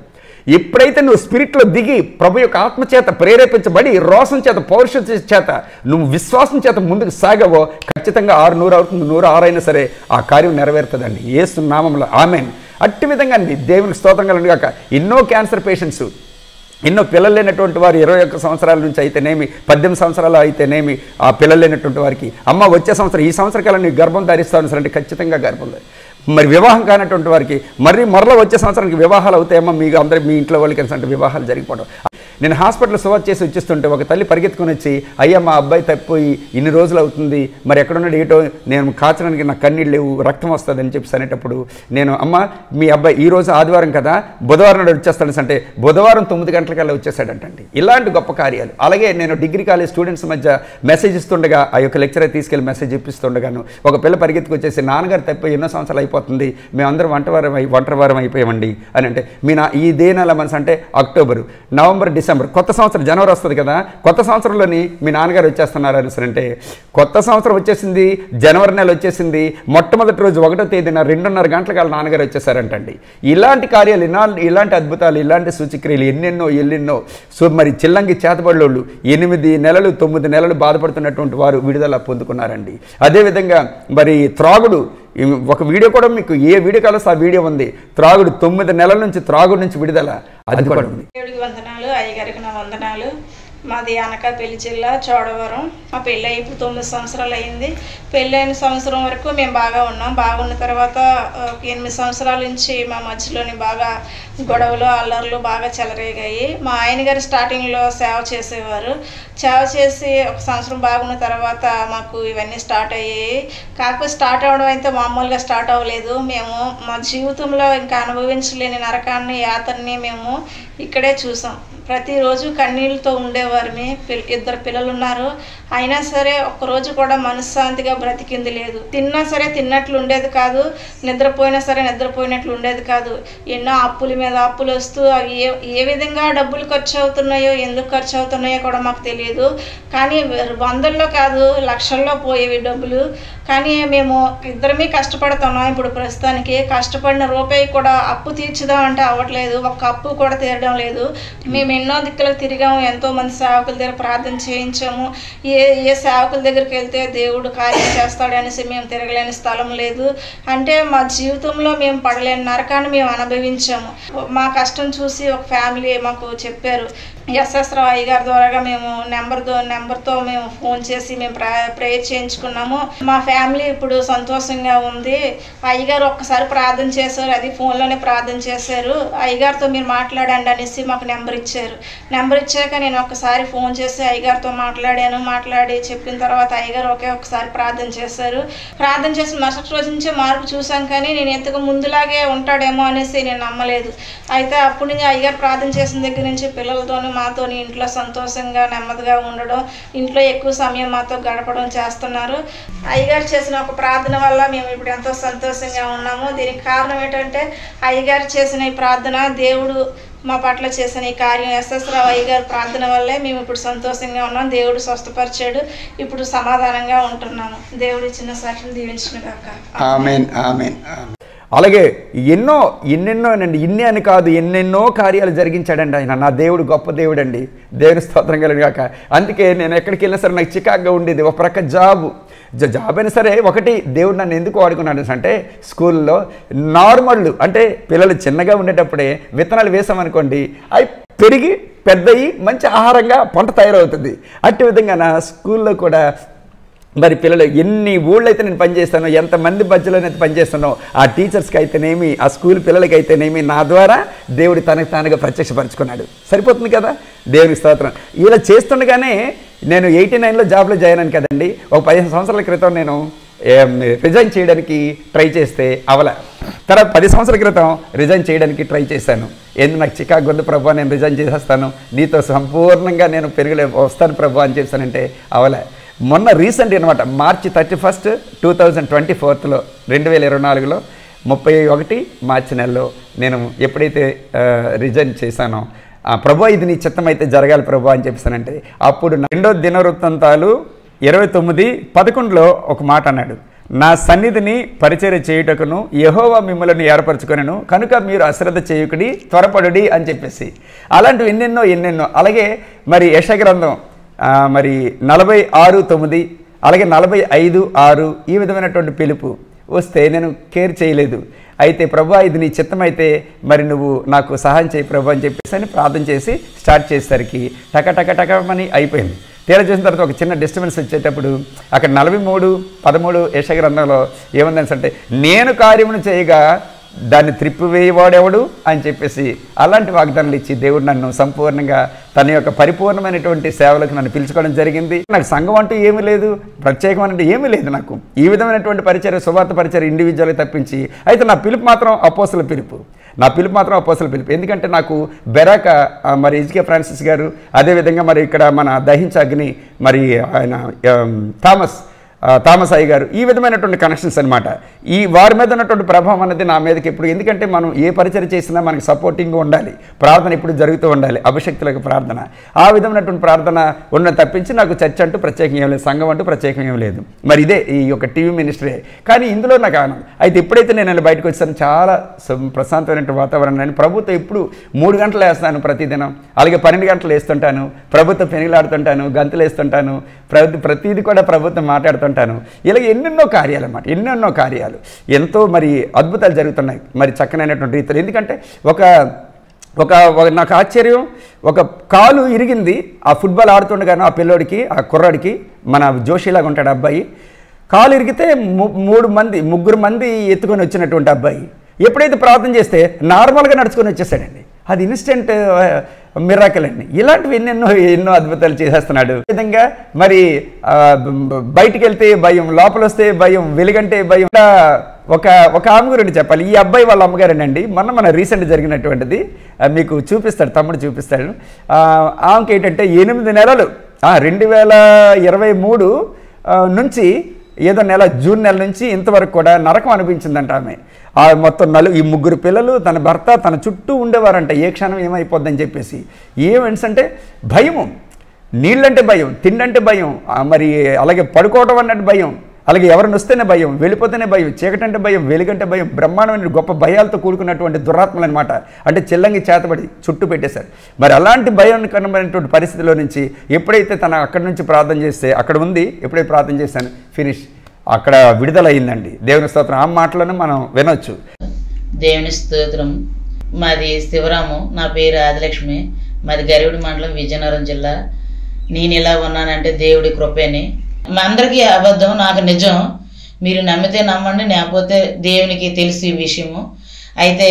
ఎప్పుడైతే నువ్వు స్పిరిట్లో దిగి ప్రభు యొక్క ఆత్మ చేత ప్రేరేపించబడి రోషం చేత పౌరుషం చేత నువ్వు విశ్వాసం చేత ముందుకు సాగవో ఖచ్చితంగా 600 అవుతుంది, 106 అయినా సరే ఆ కార్యం నెరవేరుతుందండి యేసు నామములో. ఆమేన్. అట్టి విధంగా అండి దేవునికి స్తోత్రం కలుగును గాక. ఎన్నో క్యాన్సర్ పేషెంట్స్, ఎన్నో పిల్లలు లేనటువంటి వారు 21 సంవత్సరాల నుంచి అయితేనేమి, 18 సంవత్సరాలు అయితేనేమి, ఆ పిల్లలు లేనటువంటి వారికి అమ్మ వచ్చే సంవత్సరం ఈ సంవత్సరం కాలం నీకు గర్భం ధరిస్తాను సరే అంటే ఖచ్చితంగా గర్భం. మరి వివాహం కానటువంటి వారికి మరలా వచ్చే సంవత్సరానికి వివాహాలు అవుతాయమ్మా, మీకు అందరూ మీ ఇంట్లో వాళ్ళకి అంటే వివాహాలు జరిగిపోవడం. నేను హాస్పిటల్ సువార్త చేసి వచ్చేస్తుంటే ఒక తల్లి పరిగెత్తుకొని వచ్చి, అయ్యా మా అబ్బాయి తప్పిపోయి ఇన్ని రోజులు అవుతుంది, మరి ఎక్కడున్నాడు ఏటో, నేను కాచడానికి నాకు కన్నీళ్ళు లేవు, రక్తం వస్తుంది అని చెప్పి అనేటప్పుడు నేను, అమ్మ మీ అబ్బాయి ఈరోజు ఆదివారం కదా, బుధవారం నాడు వచ్చేస్తాను అంటే బుధవారం 9 గంటలకల్లా వచ్చేసాడంటండి. ఇలాంటి గొప్ప కార్యాలు. అలాగే నేను డిగ్రీ కాలేజ్ స్టూడెంట్స్ మధ్య మెసేజ్ ఇస్తుండగా ఆ యొక్క లెక్చరర్ తీసుకెళ్ళి మెసేజ్ ఇప్పిస్తుండగాను ఒక పిల్ల పరిగెత్తుకు వచ్చేసి, నాన్నగారు తప్పిపోయి ఎన్నో సంవత్సరాలు అయిపోతుంది, మేమందరం ఒంటరివారం అయిపోయామండి అని అంటే, మీ ఇదే నెల మనసు అంటే అక్టోబరు, నవంబర్, డిసెంబర్, కొత్త సంవత్సరం జనవరి వస్తుంది కదా, కొత్త సంవత్సరంలోని మీ నాన్నగారు వచ్చేస్తున్నారు అని అంటే, కొత్త సంవత్సరం వచ్చేసింది, జనవరి నెల వచ్చేసింది, మొట్టమొదటి రోజు 1వ తేదీన 2:30 గంటలకు వాళ్ళ నాన్నగారు వచ్చేసారంటండి. ఇలాంటి కార్యాలు, ఇలాంటి అద్భుతాలు, ఇలాంటి సూచక్రియలు ఎన్నెన్నో. సో మరి చిల్లంగి చేతబడిలోళ్ళు 8 నెలలు 9 నెలలు బాధపడుతున్నటువంటి వారు విడుదల పొందుకున్నారండి. అదేవిధంగా మరి త్రాగుడు, ఒక వీడియో కూడా మీకు ఏ వీడియో కావాలో ఆ వీడియో ఉంది. త్రాగుడు 9 నెలల నుంచి త్రాగుడు నుంచి విడుదల, అది కూడా ఉంది. వందనాలు అయ్యగారికి నా వందనాలు. మాది అనకాపల్లి జిల్లా చోడవరం. మా పెళ్ళి ఇప్పుడు 9 సంవత్సరాలు అయింది. పెళ్ళైన సంవత్సరం వరకు మేము బాగా ఉన్నాం. బాగున్న తర్వాత 8 సంవత్సరాల నుంచి మా మధ్యలోని బాగా గొడవలు అల్లర్లు బాగా చెలరేగాయి. మా ఆయన గారు స్టార్టింగ్లో సేవ చేసేవారు. సేవ చేసి 1 సంవత్సరం బాగున్న తర్వాత మాకు ఇవన్నీ స్టార్ట్ అయ్యాయి. కాకపోతే స్టార్ట్ అవ్వడం అయితే మామూలుగా స్టార్ట్ అవ్వలేదు. మేము మా జీవితంలో ఇంకా అనుభవించలేని నరకాన్ని, యాతన్ని మేము ఇక్కడే చూసాం. ప్రతిరోజు కన్నీళ్ళతో ఉండేవారిని. 2 పిల్లలు ఉన్నారు. అయినా సరే ఒక్కరోజు కూడా మనశ్శాంతిగా బ్రతికింది లేదు. తిన్నా సరే తిన్నట్లు ఉండేది కాదు, నిద్రపోయినా సరే నిద్రపోయినట్లు ఉండేది కాదు. ఎన్నో అప్పుల మీద అప్పులు వస్తూ ఏ విధంగా డబ్బులు ఖర్చు అవుతున్నాయో, ఎందుకు ఖర్చు అవుతున్నాయో కూడా మాకు తెలియదు. కానీ 100ల్లో కాదు, లక్షల్లో పోయేవి డబ్బులు. కానీ మేము ఇద్దరమే కష్టపడుతున్నాం. ఇప్పుడు ప్రస్తుతానికి కష్టపడిన రూపాయి కూడా అప్పు తీర్చుదామంటే అవ్వట్లేదు. ఒక్క అప్పు కూడా తీరడం లేదు. మేము ఎన్నో దిక్కులకు తిరిగాము, ఎంతోమంది సేవకుల దగ్గర ప్రార్థన చేయించాము. ఏ సేవకుల దగ్గరికి వెళ్తే దేవుడు కార్యం చేస్తాడనేసి మేము తిరగలేని స్థలం లేదు. అంటే మా జీవితంలో మేము పడలేని నరకాన్ని మేము అనుభవించాము. మా కష్టం చూసి ఒక ఫ్యామిలీ మాకు చెప్పారు. ఎస్ఎస్ రావు అయ్యగారి ద్వారాగా మేము నెంబర్తో మేము ఫోన్ చేసి మేము ప్రేయర్ చేయించుకున్నాము. మా ఫ్యామిలీ ఇప్పుడు సంతోషంగా ఉంది. అయ్యగారు ఒక్కసారి ప్రార్థన చేశారు, అది ఫోన్లోనే ప్రార్థన చేశారు. అయ్యగారితో మీరు మాట్లాడండి అనేసి మాకు నెంబర్ ఇచ్చారు. నెంబర్ ఇచ్చాక నేను ఒక్కసారి ఫోన్ చేసి అయ్యగారితో మాట్లాడి చెప్పిన తర్వాత అయ్యగారు ఒకసారి ప్రార్థన చేశారు. ప్రార్థన చేసిన మరుసటి రోజు నుంచే మార్పు చూసాం, కానీ నేను ఎంతకు ముందులాగే ఉంటాడేమో అనేసి నేను నమ్మలేదు. అయితే అప్పటి నుంచి అయ్యగారు ప్రార్థన చేసిన దగ్గర నుంచి పిల్లలతోనూ మాతోని ఇంట్లో సంతోషంగా నెమ్మదిగా ఉండడం, ఇంట్లో ఎక్కువ సమయం మాతో గడపడం చేస్తున్నారు. అయ్యగారు చేసిన ఒక ప్రార్థన వల్ల మేము ఇప్పుడు ఎంతో సంతోషంగా ఉన్నాము. దీనికి కారణం ఏంటంటే అయ్యగారు చేసిన ఈ ప్రార్థన, దేవుడు మా పట్ల చేసిన ఈ కార్యం, ఎస్ఎస్ రావు అయ్యగారు ప్రార్థన వల్లే మేము ఇప్పుడు సంతోషంగా ఉన్నాం. దేవుడు స్వస్థపరిచాడు, ఇప్పుడు సమాధానంగా ఉంటున్నాము. దేవుడు ఇచ్చిన సాక్షిని దీవించును గాక. ఆమేన్ ఆమేన్. అలాగే ఎన్నెన్నోనండి, ఇన్ని అని కాదు, ఎన్నెన్నో కార్యాలు జరిగించాడండి ఆయన. నా దేవుడు గొప్ప దేవుడు అండి. దేవుని స్తోత్రం కలుగును గాక. అందుకే నేను ఎక్కడికి వెళ్ళినా సరే నాకు చికాగ్గా ఉండేది. ఒక ప్రక్క జాబ్ అయినా సరే, ఒకటి దేవుడు నన్ను ఎందుకు వాడుకున్నాడు అంటే, స్కూల్లో నార్మల్ అంటే పిల్లలు చిన్నగా ఉండేటప్పుడే విత్తనాలు వేసామనుకోండి, అవి పెరిగి పెద్దయి మంచి ఆహారంగా పంట తయారవుతుంది. అట్టి విధంగా నా స్కూల్లో కూడా మరి పిల్లలు ఎన్ని ఊళ్ళో అయితే నేను పనిచేస్తానో, ఎంతమంది మధ్యలోనైతే పనిచేస్తానో, ఆ టీచర్స్కి అయితేనేమి, ఆ స్కూల్ పిల్లలకి అయితేనేమి, నా ద్వారా దేవుడు తనకు తానుగా ప్రత్యక్షపరచుకున్నాడు. సరిపోతుంది కదా, దేవుని స్తోత్రం. ఇలా చేస్తుండగానే నేను 89లో జాబ్లో జాయిన్ అయ్యాను కదండి. ఒక 15 సంవత్సరాల క్రితం నేను రిజైన్ చేయడానికి ట్రై చేస్తే అవలా. తర్వాత 10 సంవత్సరాల క్రితం రిజైన్ చేయడానికి ట్రై చేశాను. నాకు చికాకు ఉంది ప్రభు, నేను రిజైన్ చేసేస్తాను, నీతో సంపూర్ణంగా నేను వస్తాను ప్రభు అని చెప్పానంటే అవలా. మొన్న రీసెంట్ అనమాట, మార్చి 31, 2024లో 2024లో 31 మార్చి నెలలో నేను ఎప్పుడైతే రిజైన్ చేశానో, ప్రభు ఇది నీ చిత్తం అయితే జరగాలి ప్రభు అని చెప్పానంటే, అప్పుడు 2వ దినవృత్తాంతాలు 29:11లో ఒక మాట అన్నాడు, నా సన్నిధిని పరిచర్య చేయుటకును యెహోవా మిమ్మల్ని ఏర్పరచుకొనెను కనుక మీరు అశ్రద్ధ చేయకుడి, త్వరపడుడి అని చెప్పేసి. అలాంటివి ఎన్నెన్నో. అలాగే మరి యెషయా గ్రంథం మరి 46:9, అలాగే 45:6 ఈ విధమైనటువంటి పిలుపు వస్తే నేను కేర్ చేయలేదు. అయితే ప్రభు ఇది నీ చిత్తమైతే మరి నువ్వు నాకు సహాయం చేయి ప్రభు అని చెప్పేసి అని ప్రార్థన చేసి స్టార్ట్ చేసేసరికి టకమని అయిపోయింది. తీరా చూసిన తర్వాత ఒక చిన్న డిస్టర్బెన్స్ వచ్చేటప్పుడు అక్కడ 43:13 యెషయా గ్రంథంలో ఏముందంటే, నేను కార్యమును చేయగా దాన్ని త్రిప్పివేయవాడెవడు అని చెప్పేసి అలాంటి వాగ్దానాలు ఇచ్చి దేవుడు నన్ను సంపూర్ణంగా తన యొక్క పరిపూర్ణమైనటువంటి సేవలకు నన్ను పిలుచుకోవడం జరిగింది. నాకు సంఘం అంటూ ఏమీ లేదు, ప్రత్యేకమైనటువంటి ఏమీ లేదు. నాకు ఈ విధమైనటువంటి పరిచర్య, సువార్త పరిచర్య ఇండివిజువల్గా తప్పించి, అయితే నా పిలుపు మాత్రం అపోస్తల పిలుపు. ఎందుకంటే నాకు బెరాక మరి ఎజ్కే ఫ్రాన్సిస్ గారు, అదేవిధంగా మరి ఇక్కడ మన దహించ అగ్ని మరి ఆయన థామస్ అయ్య గారు, ఈ విధమైనటువంటి కనెక్షన్స్ అనమాట. ఈ వారి మీద ఉన్నటువంటి ప్రభావం అనేది నా మీదకి ఎప్పుడు, ఎందుకంటే మనం ఏ పరిచయం చేసినా మనకి సపోర్టింగ్గా ఉండాలి, ప్రార్థన ఎప్పుడు జరుగుతూ ఉండాలి, అభిషక్తులకు ప్రార్థన, ఆ విధమైనటువంటి ప్రార్థన ఉన్న తప్పించి నాకు చర్చ అంటూ ప్రత్యేకం ఏం లేదు, సంఘం అంటూ ప్రత్యేకం ఏం లేదు. మరి ఇదే ఈ యొక్క టీవీ మినిస్ట్రీ. కానీ ఇందులో నాకు ఆనందం. అయితే ఎప్పుడైతే నేను బయటకు వచ్చాను, చాలా ప్రశాంతమైనటువంటి వాతావరణం. ప్రభుత్వం ఎప్పుడు 3 గంటలు వేస్తాను ప్రతిదినం, అలాగే 12 గంటలు వేస్తుంటాను, ప్రభుత్వం పెనుగులాడుతుంటాను, గంతులు వేస్తుంటాను, ప్రతిదీ కూడా ప్రభుత్వం మాట్లాడుతుంటాను. ఇలా ఎన్నెన్నో కార్యాలు, ఎంతో మరి అద్భుతాలు జరుగుతున్నాయి మరి చక్కనైనటువంటి రీతిలో. ఎందుకంటే ఒక నాకు ఆశ్చర్యం, ఒక కాలు ఇరిగింది ఆ ఫుట్బాల్ ఆడుతుండగాను, ఆ పిల్లోడికి, ఆ కుర్రాడికి, మన జోషిలాగా ఉంటాడు అబ్బాయి, కాలు ఇరిగితే 3 మంది ఎత్తుకొని వచ్చినటువంటి అబ్బాయి ఎప్పుడైతే ప్రార్థన చేస్తే నార్మల్గా నడుచుకొని వచ్చేసాడండి. అది ఇన్స్టెంట్ మిరాకిల్ అండి. ఇలాంటివి ఎన్నో అద్భుతాలు చేసేస్తున్నాడు. ఈ విధంగా మరి బయటికి వెళ్తే భయం, లోపల వస్తే భయం, వెలుగంటే భయం. ఒక ఆమె గురించి చెప్పాలి. ఈ అబ్బాయి వాళ్ళ అమ్మగారేనండి. మన రీసెంట్ జరిగినటువంటిది మీకు చూపిస్తాడు, తమ్ముడు చూపిస్తాడు. ఆమెకి ఏంటంటే 8 నెలలు 2023 నుంచి ఏదో జూన్ నెల నుంచి ఇంతవరకు కూడా నరకం అనిపించిందంట ఆమె. మొత్తం ఈ 3 పిల్లలు, తన భర్త, తన చుట్టూ ఉండేవారంట. ఏ క్షణం ఏమైపోద్దని చెప్పేసి. ఏమంటే భయము, నీళ్ళంటే భయం, తిండంటే భయం, మరి అలాగే పడుకోవడం అన్నట్టు భయం, అలాగే ఎవరిని వస్తేనే భయం, వెళ్ళిపోతేనే భయం, చీకటంటే భయం, వెలుగంటే భయం, బ్రహ్మాండమైన గొప్ప భయాలతో కూడుకున్నటువంటి దురాత్మలు అనమాట. అంటే చెల్లంగి చేతబడి చుట్టూ పెట్టేశారు. మరి అలాంటి భయంకరమైనటువంటి పరిస్థితిలో నుంచి ఎప్పుడైతే తన అక్కడి నుంచి ప్రార్థన చేస్తే, అక్కడ ఉంది, ఎప్పుడైతే ప్రార్థన చేశాను ఫినిష్, అక్కడ విడుదల అయిందండి. దేవుని స్తోత్రం. ఆ మాటలను మనం వినొచ్చు. దేవుని స్తోత్రం. మాది శివరాము, నా పేరు ఆదిలక్ష్మి, మాది గరివిడి మండలం, విజయనగరం జిల్లా. నేను ఇలా ఉన్నానంటే దేవుడి కృపేని. మా అందరికీ అబద్ధం, నాకు నిజం. మీరు నమ్మితే నమ్మండి, లేకపోతే దేవునికి తెలిసి ఈ విషయము. అయితే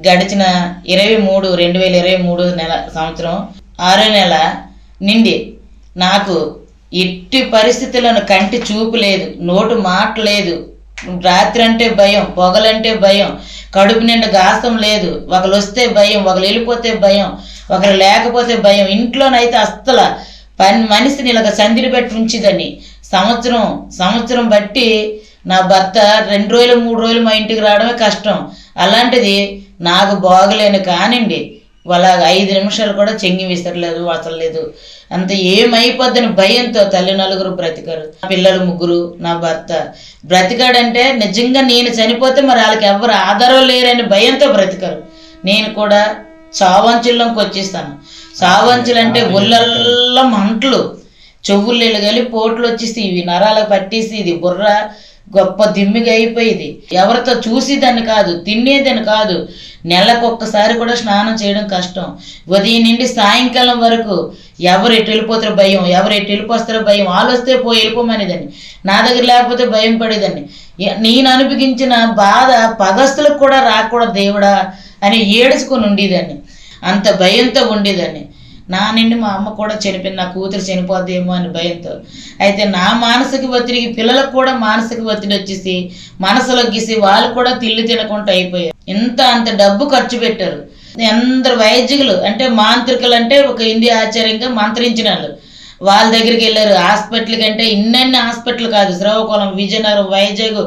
గడిచిన 2023 నెల సంవత్సరం 6వ నెల నిండి నాకు ఎట్టి పరిస్థితులను కంటి చూపు లేదు, నోటు మాట లేదు, రాత్రి అంటే భయం, పొగలంటే భయం, కడుపు నిండా గాసం లేదు, ఒకరు వస్తే భయం, ఒకరు వెళ్ళిపోతే భయం, ఒకరు లేకపోతే భయం. ఇంట్లోనైతే అస్సలు మనిషిని ఇలాగ సందిరి పెట్టి ఉంచిదని సంవత్సరం బట్టి నా భర్త 2 రోజులు 3 రోజులు మా ఇంటికి రావడమే కష్టం. అలాంటిది నాకు బాగలేను కానివ్వండి, వాళ్ళ 5 నిమిషాలు కూడా చెంగి విసరలేదు, వసలేదు. అంత ఏమైపోద్దని భయంతో తల్లి 4 బ్రతికారు, పిల్లలు 3, నా భర్త బ్రతికాడంటే నిజంగా నేను చనిపోతే మరి వాళ్ళకి ఎవరు ఆధారం లేరని భయంతో బ్రతికారు. నేను కూడా చావంచుల్లోకి వచ్చేస్తాను. చావంచులు అంటే ఒళ్ళల్లో మంటలు, చెవులు కలిపి పోట్లు వచ్చేసి ఇవి నరాలకు పట్టేసి ఇది బుర్ర గొప్ప దిమ్మిగా అయిపోయింది. ఎవరితో చూసేదాన్ని కాదు, తినేదాన్ని కాదు. నెలకొక్కసారి కూడా స్నానం చేయడం కష్టం. ఉదయం నుండి సాయంకాలం వరకు ఎవరు ఎటు వెళ్ళిపోతారో భయం, ఎవరు ఎటు వెళ్ళిపోస్తారో భయం. వాళ్ళు వస్తే పోయి వెళ్ళిపోమనేదాన్ని, నా దగ్గర లేకపోతే భయం పడేదాన్ని. నేను అనుభవించిన బాధ పగస్తులకు కూడా రాకూడదు దేవుడా అని ఏడుచుకొని ఉండేదాన్ని. అంత భయంతో ఉండేదాన్ని. నా నుండి మా అమ్మ కూడా చనిపోయింది, నా కూతురు చనిపోద్దేమో అని భయంతో. అయితే నా మానసిక ఒత్తిడికి పిల్లలకు కూడా మానసిక ఒత్తిడి వచ్చేసి మనసులో గీసి వాళ్ళు కూడా తిల్లి తినకుండా అయిపోయారు. అంత డబ్బు ఖర్చు పెట్టారు. అందరు వైద్యులు అంటే మాంత్రికులు అంటే ఒక ఇండియా ఆచార్యంగా మంత్రించిన వాళ్ళ దగ్గరికి వెళ్ళారు. హాస్పిటల్ కంటే ఇన్నెన్ని హాస్పిటల్ కాదు, శ్రీకాకుళం, విజయనగరం, వైజాగ్,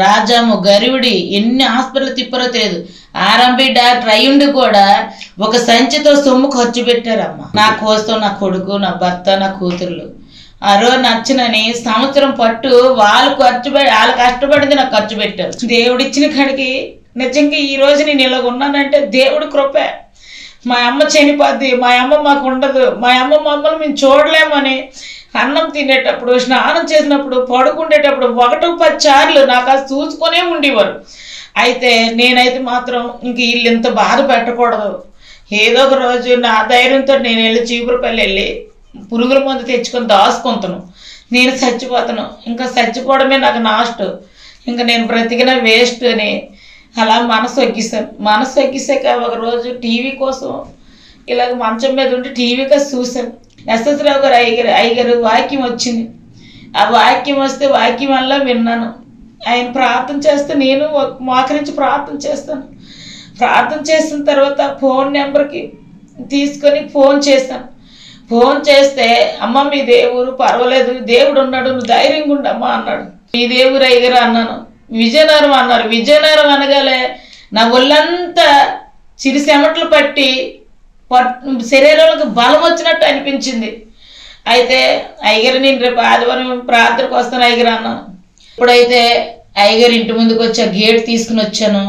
రాజాము, గరివిడి ఎన్ని హాస్పిటల్ తిప్పారో తెలియదు. ఆర్ఎంపీ డాక్టర్ అయ్యుండి కూడా ఒక సంచితో సొమ్ము ఖర్చు పెట్టారమ్మ. నా కోసం నా కొడుకు, నా భర్త, నా కూతుర్లు ఆ రోజు నచ్చినని సంవత్సరం పట్టు వాళ్ళు కష్టపడింది నాకు ఖర్చు పెట్టారు. దేవుడిచ్చిన కాడికి నిజంగా ఈ రోజు నేను ఇలాగ ఉన్నానంటే దేవుడి కృపే. మా అమ్మ చనిపోద్ది, మా అమ్మ మాకు ఉండదు, మా అమ్మ మమ్మల్ని మేము చూడలేమని అన్నం తినేటప్పుడు, స్నానం చేసినప్పుడు, పడుకుండేటప్పుడు 1-10 సార్లు నాకు అది చూసుకొనే ఉండేవారు. అయితే నేనైతే మాత్రం ఇంక వీళ్ళు ఇంత బాధ పెట్టకూడదు. ఏదో ఒక రోజు నా ధైర్యంతో నేను వెళ్ళి చీపురుపల్లి వెళ్ళి పురుగుల మందు తెచ్చుకొని దాచుకుంటాను. నేను చచ్చిపోతాను, ఇంకా చచ్చిపోవడమే నాకు నాస్ట్, ఇంకా నేను బ్రతికిన వేస్ట్ అని అలా మనసు ఎక్కిస్తాను. మనసు ఎక్కిసాక ఒకరోజు టీవీ కోసం ఇలాగ మంచం మీద ఉండి టీవీ కోసం చూశాను. ఎస్ఎస్ రావు గారు అయ్యగారు వాక్యం వచ్చింది. ఆ వాక్యం వస్తే వాక్యం వల్ల విన్నాను. ఆయన ప్రార్థన చేస్తే నేను మోకరించి ప్రార్థన చేస్తాను. ప్రార్థన చేసిన తర్వాత ఫోన్ నెంబర్కి తీసుకొని ఫోన్ చేశాను. ఫోన్ చేస్తే అమ్మ మీ దేవుడు పర్వాలేదు, దేవుడు ఉన్నాడు, నువ్వు ధైర్యంగా ఉండమ్మా అన్నాడు. మీ దేవుడు అయ్యగారు అన్నాను. విజయనగరం అన్నారు. విజయనగరం అనగానే నా ఒళ్ళంతా చిరుసెమట్లు పట్టి శరీరాలకు బలం వచ్చినట్టు అనిపించింది. అయితే అయ్యగారు నేను రేపు ఆదివారం ప్రార్థనకు వస్తాను అయ్యగారు అన్నాను. ఇప్పుడైతే అయ్యగారు ఇంటి ముందుకు వచ్చి ఆ గేట్ తీసుకుని వచ్చాను.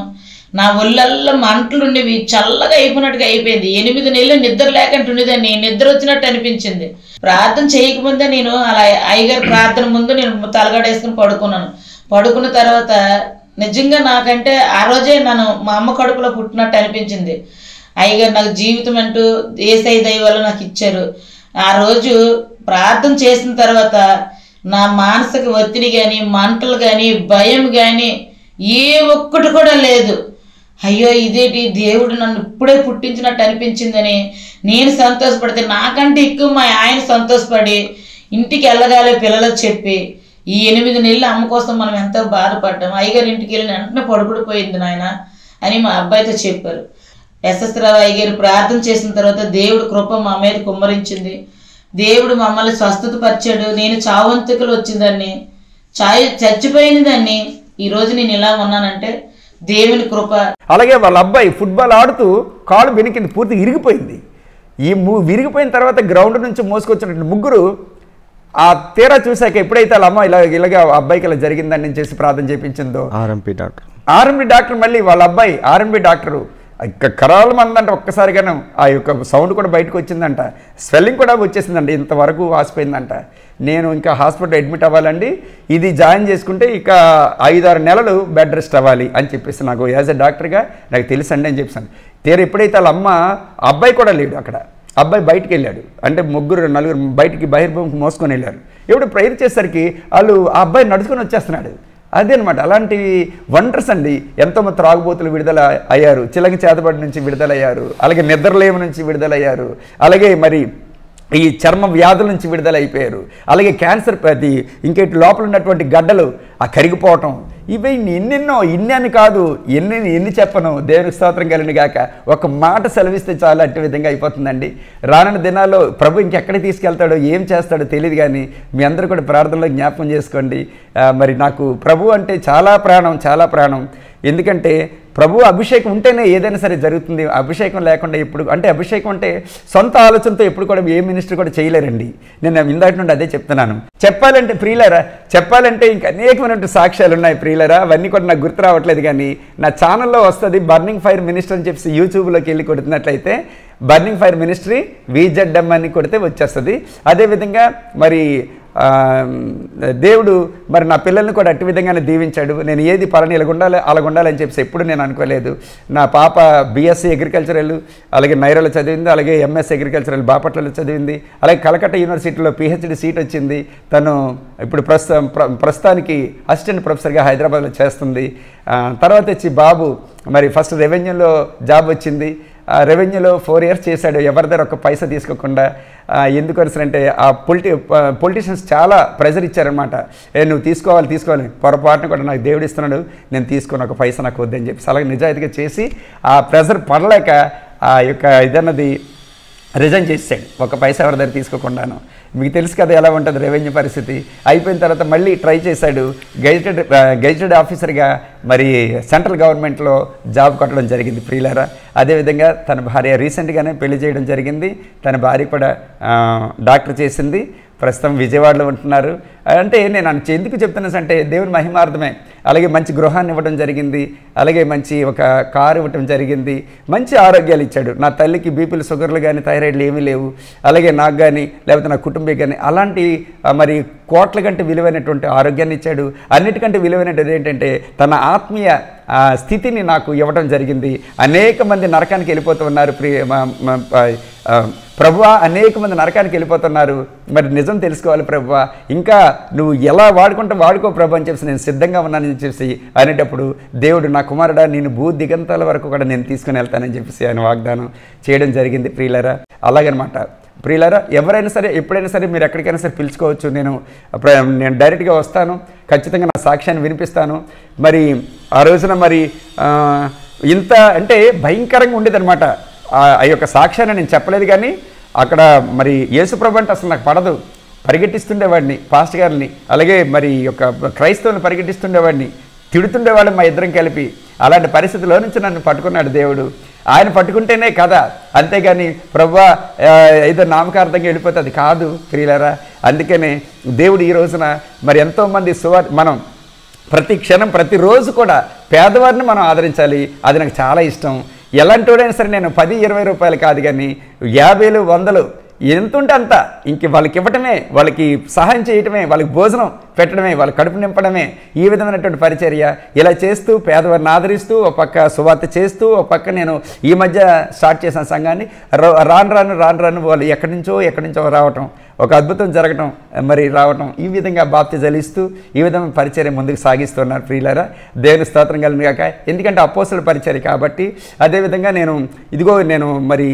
నా ఒళ్ళల్లో మంటలు ఉండేవి, చల్లగా అయిపోయినట్టుగా అయిపోయింది. 8 నెలలు నిద్ర లేకుండా ఉండేదాన్ని, నిద్ర వచ్చినట్టు అనిపించింది. ప్రార్థన చేయకముందే నేను అలా అయ్యగారు ప్రార్థన ముందు నేను తలగడేసుకుని పడుకున్నాను. పడుకున్న తర్వాత నిజంగా నాకంటే ఆ రోజే నన్ను మా అమ్మ కడుపులో పుట్టినట్టు అనిపించింది. అయ్యగారు నాకు జీవితం అంటూ యేసయ్య దయ వల్ల నాకు ఇచ్చారు. ఆ రోజు ప్రార్థన చేసిన తర్వాత నా మానసిక ఒత్తిడి కానీ, మంటలు కానీ, భయం కానీ ఏ ఒక్కటి కూడా లేదు. అయ్యో ఇదేంటి దేవుడు నన్ను ఇప్పుడే పుట్టించినట్టు అనిపించిందని నేను సంతోషపడితే నాకంటే ఎక్కువ మా ఆయన సంతోషపడి ఇంటికి వెళ్ళగాలి పిల్లలకు చెప్పి ఈ 8 నెలలు అమ్మ కోసం మనం ఎంతో బాధపడ్డాం. అయ్యగారు ఇంటికి వెళ్ళిన వెంటనే పడుకుడిపోయింది నాయన అని మా అబ్బాయితో చెప్పారు. ఎస్ఎస్ రావు అయ్యగారు ప్రార్థన చేసిన తర్వాత దేవుడు కృప మా మీద కుమ్మరించింది. దేవుడు మమ్మల్ని స్వస్థత పరిచాడు. నేను చావంతికలు వచ్చిందాన్ని, చచ్చిపోయిన దాన్ని ఈరోజు నేను ఇలా ఉన్నానంటే దేవుని కృప. అలాగే వాళ్ళ అబ్బాయి ఫుట్బాల్ ఆడుతూ కాలు బెనికింది, పూర్తిగా ఇరిగిపోయింది. ఈ విరిగిపోయిన తర్వాత గ్రౌండ్ నుంచి మోసుకొచ్చినటువంటి 3 ఆ తీరా చూశాక ఎప్పుడైతే వాళ్ళ అమ్మ ఇలాగ అబ్బాయికి ఇలా జరిగిందని చేసి ప్రార్థన చేయించిందో ఆర్ఎంపీ డాక్టర్ మళ్ళీ వాళ్ళ అబ్బాయి ఆర్ఎంపీ డాక్టరు కరాల మందంట ఒక్కసారిగానే ఆ యొక్క సౌండ్ కూడా బయటకు వచ్చిందంట, స్వెల్లింగ్ కూడా వచ్చేసిందండి, ఇంతవరకు వాసిపోయిందంట. నేను ఇంకా హాస్పిటల్ అడ్మిట్ అవ్వాలండి, ఇది జాయిన్ చేసుకుంటే ఇక 5-6 నెలలు బెడ్ రెస్ట్ అవ్వాలి అని చెప్పేసి నాకు యాజ్ ఎ డాక్టర్గా నాకు తెలుసండి అని చెప్పాను. తీరా ఎప్పుడైతే వాళ్ళ అమ్మ, అబ్బాయి కూడా లేడు అక్కడ, అబ్బాయి బయటికి వెళ్ళాడు, అంటే నలుగురు బయటికి బహిర్భూమికి మోసుకొని వెళ్ళారు. ఎప్పుడు ప్రేయర్ చేసేసరికి వాళ్ళు ఆ అబ్బాయి నడుచుకొని వచ్చేస్తున్నాడు. అదే అనమాట, అలాంటి వండర్స్ అండి. ఎంతోమంది త్రాగుబోతులు విడుదల అయ్యారు, చిలక చేతబడి నుంచి విడుదలయ్యారు, అలాగే నిద్రలేమి నుంచి విడుదలయ్యారు, అలాగే మరి ఈ చర్మ వ్యాధుల నుంచి విడుదల అయిపోయారు, అలాగే క్యాన్సర్, అది ఇంకేటి లోపల ఉన్నటువంటి గడ్డలు ఆ కరిగిపోవటం, ఇవి ఎన్నెన్నో, ఇన్ని కాదు ఎన్ని చెప్పను. దేవునికి స్తోత్రం కలిగిన గాక. ఒక మాట సెలవిస్తే చాలు అట్టి విధంగా అయిపోతుందండి. రానున్న దినాల్లో ప్రభు ఇంకెక్కడికి తీసుకెళ్తాడో ఏం చేస్తాడో తెలియదు, కానీ మీ అందరూ కూడా ప్రార్థనలో జ్ఞాపకం చేసుకోండి. మరి నాకు ప్రభు అంటే చాలా ప్రాణం. ఎందుకంటే ప్రభు అభిషేకం ఉంటేనే ఏదైనా సరే జరుగుతుంది. అభిషేకం లేకుండా ఎప్పుడు, అంటే అభిషేకం అంటే సొంత ఆలోచనతో ఎప్పుడు కూడా ఏ మినిస్టర్ కూడా చేయలేరండి. నేను ఇందాటి నుండి అదే చెప్తున్నాను. చెప్పాలంటే ప్రియులరా, ఇంకా అనేకమైనటువంటి సాక్ష్యాలు ఉన్నాయి ప్రియులరా, అవన్నీ కూడా నాకు గుర్తు రావట్లేదు. కానీ నా ఛానల్లో వస్తుంది, బర్నింగ్ ఫైర్ మినిస్టర్ అని చెప్పి యూట్యూబ్లోకి వెళ్ళి కొడుతున్నట్లయితే బర్నింగ్ ఫైర్ మినిస్ట్రీ VZM అని కొడితే వచ్చేస్తుంది. అదేవిధంగా మరి దేవుడు మరి నా పిల్లల్ని కూడా అట్టి విధంగానే దీవించాడు. నేను ఏది పలానా అలాగుండాలని చెప్పేసి ఎప్పుడు నేను అనుకోలేదు. నా పాప BSc అగ్రికల్చరల్ అలాగే నైరాలో చదివింది, అలాగే MS అగ్రికల్చరల్ బాపట్లలో చదివింది, అలాగే కలకత్తా యూనివర్సిటీలో PhD సీట్ వచ్చింది. తను ఇప్పుడు ప్రస్తుతానికి అసిస్టెంట్ ప్రొఫెసర్గా హైదరాబాద్లో చేస్తుంది. తర్వాత వచ్చి బాబు మరి ఫస్ట్ రెవెన్యూలో జాబ్ వచ్చింది. రెవెన్యూలో 4 years చేశాడు, ఎవరి దగ్గర ఒక పైసా తీసుకోకుండా. ఎందుకు అంటే ఆ పొలిటీషియన్స్ చాలా ప్రెజర్ ఇచ్చారనమాట. నువ్వు తీసుకోవాలి పొరపాటున కూడా నాకు దేవుడు ఇస్తున్నాడు, నేను తీసుకుని ఒక పైసా నాకు వద్దని చెప్పి అలాగే నిజాయితీగా చేసి ఆ ప్రెజర్ పడలేక ఆ యొక్క ఇదన్నది రిజైన్ చేసాడు, ఒక పైసా ఎవరి దగ్గర తీసుకోకుండాను. మీకు తెలుసు కదా ఎలా ఉంటుంది రెవెన్యూ పరిస్థితి. అయిపోయిన తర్వాత మళ్ళీ ట్రై చేశాడు, గెజిటెడ్ ఆఫీసర్గా మరి సెంట్రల్ గవర్నమెంట్లో జాబ్ కొట్టడం జరిగింది ప్రియులారా. అదేవిధంగా తన భార్య రీసెంట్గానే పెళ్లి చేయడం జరిగింది. తన భార్య కూడా డాక్టర్ చేసింది, ప్రస్తుతం విజయవాడలో ఉంటున్నారు. అంటే నేను ఎందుకు చెప్తున్నా అంటే దేవుని మహిమార్థమే. అలాగే మంచి గృహాన్ని ఇవ్వడం జరిగింది, అలాగే మంచి ఒక కారు ఇవ్వడం జరిగింది, మంచి ఆరోగ్యాలు ఇచ్చాడు. నా తల్లికి బీపీలు షుగర్లు కానీ థైరాయిడ్లు ఏమీ లేవు, అలాగే నాకు కానీ లేకపోతే నా కుటుంబీకి కానీ అలాంటి మరి కోట్ల కంటే విలువైనటువంటి ఆరోగ్యాన్ని ఇచ్చాడు. అన్నిటికంటే విలువైనది ఏంటంటే తన ఆత్మీయ స్థితిని నాకు ఇవ్వడం జరిగింది. అనేక మంది నరకానికి వెళ్ళిపోతున్నారు ప్రభువా, అనేక మంది నరకానికి వెళ్ళిపోతున్నారు. మరి నిజం తెలుసుకోవాలి ప్రభువా, ఇంకా నువ్వు ఎలా వాడుకో ప్రభు అని చెప్పి నేను సిద్ధంగా ఉన్నానని చెప్పేసి అనేటప్పుడు దేవుడు నా కుమారుడా నేను భూ దిగంతాల వరకు కూడా నేను తీసుకుని వెళ్తానని చెప్పేసి ఆయన వాగ్దానం చేయడం జరిగింది ప్రియులరా. అలాగనమాట ప్రియులారా, ఎవరైనా సరే ఎప్పుడైనా సరే మీరు ఎక్కడికైనా సరే పిలుచుకోవచ్చు. నేను డైరెక్ట్గా వస్తాను, ఖచ్చితంగా నా సాక్ష్యాన్ని వినిపిస్తాను. మరి ఆ రోజున మరి ఇంత అంటే భయంకరంగా ఉండేదన్నమాట. ఆ యొక్క సాక్ష్యాన్ని నేను చెప్పలేదు, కానీ అక్కడ మరి యేసుప్రభు అంటే అసలు నాకు పడదు. పరిగెట్టిస్తుండేవాడిని పాస్టర్ గారిని, అలాగే మరి యొక్క క్రైస్తవుని పరిగెట్టిస్తుండేవాడిని, తిడుతుండేవాడు మా ఇద్దరం కలిపి. అలాంటి పరిస్థితిలో నుంచి నన్ను పట్టుకున్నాడు దేవుడు. ఆయన పట్టుకుంటేనే కదా, అంతేగాని ప్రభువా ఏదో నామకార్థంగా వెళ్ళిపోతే అది కాదు ప్రియులారా. అందుకనే దేవుడు ఈ రోజున మరి ఎంతోమంది మనం ప్రతి క్షణం ప్రతిరోజు కూడా పేదవారిని మనం ఆదరించాలి. అది నాకు చాలా ఇష్టం. ఎలాంటి వాడైనా సరే నేను 10-20 రూపాయలు కాదు, కానీ 50, 100 ఎంత ఉంటే అంత ఇంక వాళ్ళకి ఇవ్వటమే, వాళ్ళకి సహాయం చేయటమే, వాళ్ళకి భోజనం పెట్టడమే, వాళ్ళ కడుపు నింపడమే, ఈ విధమైనటువంటి పరిచర్య ఇలా చేస్తూ పేదవారిని ఆదరిస్తూ ఒక పక్క సువార్త చేస్తూ ఒక పక్క నేను ఈ మధ్య స్టార్ట్ చేసిన సంఘాన్ని రాను వాళ్ళు ఎక్కడి నుంచో రావటం, ఒక అద్భుతం జరగటం, మరి రావటం, ఈ విధంగా బాప్తిజాలు ఇస్తూ ఈ విధమైన పరిచర్య ముందుకు సాగిస్తున్నారు ప్రియులారా. దేవుని స్తోత్రం కలిగిన గాక. ఎందుకంటే అపోస్తలుల పరిచర్య కాబట్టి. అదేవిధంగా నేను మరి